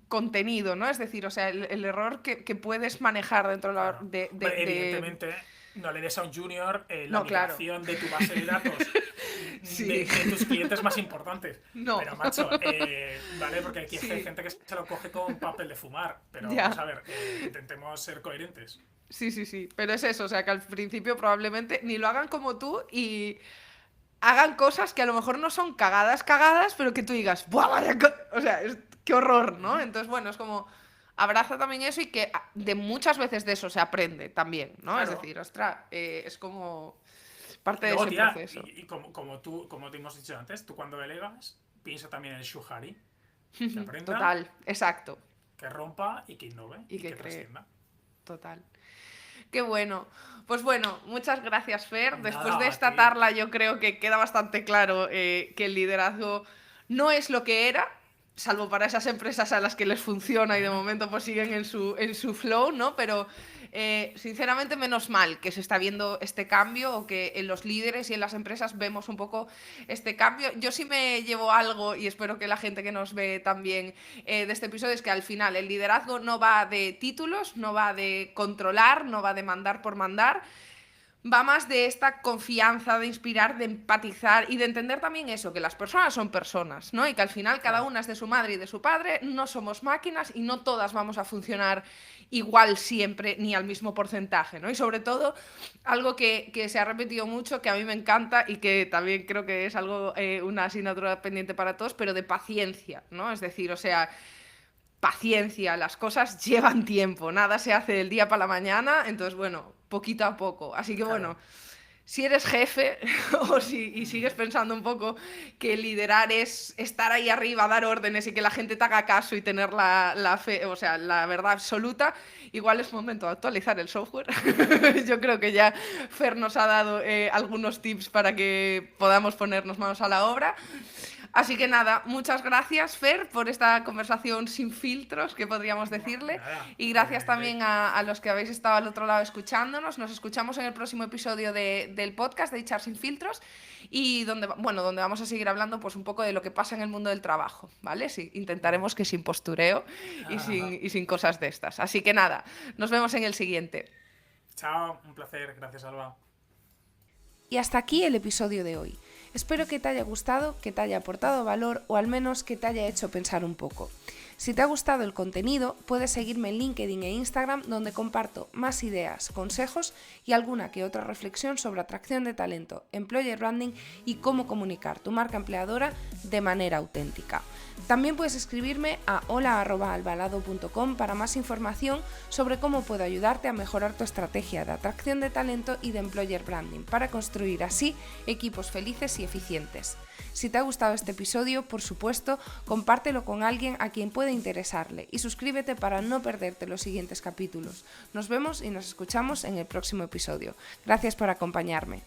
contenido, ¿no? Es decir, o sea, el error que puedes manejar dentro de la... Claro. Hombre, evidentemente, no le des a un junior la No, claro. migración de tu base de datos Sí. de tus clientes más importantes. No. Pero, macho, ¿vale? Porque aquí hay Sí. gente que se lo coge con papel de fumar. Pero vamos Ya. a ver, intentemos ser coherentes. Sí, sí, sí. Pero es eso, o sea, que al principio probablemente ni lo hagan como tú y hagan cosas que a lo mejor no son cagadas, cagadas, pero que tú digas, ¡buah, vaya o sea, qué horror, ¿no? Entonces, bueno, es como, abraza también eso y que de muchas veces de eso se aprende también, ¿no? Es Claro. decir, ostras, es como parte Y de luego, ese tía, proceso. como te hemos dicho antes, tú cuando delegas, piensa también en el Shuhari. Que aprenda, Total, exacto. que rompa y que innove Y y que que cree, trascienda. total. Qué bueno. Pues bueno, muchas gracias, Fer. Después de Nada, a esta ti. charla yo creo que queda bastante claro que el liderazgo no es lo que era, salvo para esas empresas a las que les funciona y de momento pues siguen en su flow, ¿no? Pero sinceramente menos mal que se está viendo este cambio o que en los líderes y en las empresas vemos un poco este cambio. Yo sí me llevo algo y espero que la gente que nos ve también de este episodio es que al final el liderazgo no va de títulos, no va de controlar, no va de mandar por mandar, va más de esta confianza, de inspirar, de empatizar y de entender también eso, que las personas son personas, ¿no? Y que al final cada Claro. una es de su madre y de su padre, no somos máquinas y no todas vamos a funcionar igual siempre ni al mismo porcentaje, ¿no? Y sobre todo, algo que se ha repetido mucho, que a mí me encanta y que también creo que es algo, una asignatura pendiente para todos, pero de paciencia, ¿no? Es decir, o sea, paciencia, las cosas llevan tiempo, nada se hace del día para la mañana, entonces bueno, poquito a poco. Así que bueno, Claro. si eres jefe y sigues pensando un poco que liderar es estar ahí arriba, dar órdenes y que la gente te haga caso y tener la fe, o sea, la verdad absoluta, igual es momento de actualizar el software. Yo creo que ya Fer nos ha dado algunos tips para que podamos ponernos manos a la obra. Así que nada, muchas gracias, Fer, por esta conversación sin filtros, que podríamos decirle. Nada. Y gracias también a los que habéis estado al otro lado escuchándonos. Nos escuchamos en el próximo episodio del podcast de Echar sin filtros y donde vamos a seguir hablando pues un poco de lo que pasa en el mundo del trabajo, ¿vale? Sí, intentaremos que sin postureo y sin cosas de estas. Así que nada, nos vemos en el siguiente. Chao, un placer. Gracias, Alba. Y hasta aquí el episodio de hoy. Espero que te haya gustado, que te haya aportado valor o al menos que te haya hecho pensar un poco. Si te ha gustado el contenido, puedes seguirme en LinkedIn e Instagram, donde comparto más ideas, consejos y alguna que otra reflexión sobre atracción de talento, employer branding y cómo comunicar tu marca empleadora de manera auténtica. También puedes escribirme a hola@albalado.com para más información sobre cómo puedo ayudarte a mejorar tu estrategia de atracción de talento y de employer branding para construir así equipos felices y eficientes. Si te ha gustado este episodio, por supuesto, compártelo con alguien a quien pueda interesarle y suscríbete para no perderte los siguientes capítulos. Nos vemos y nos escuchamos en el próximo episodio. Gracias por acompañarme.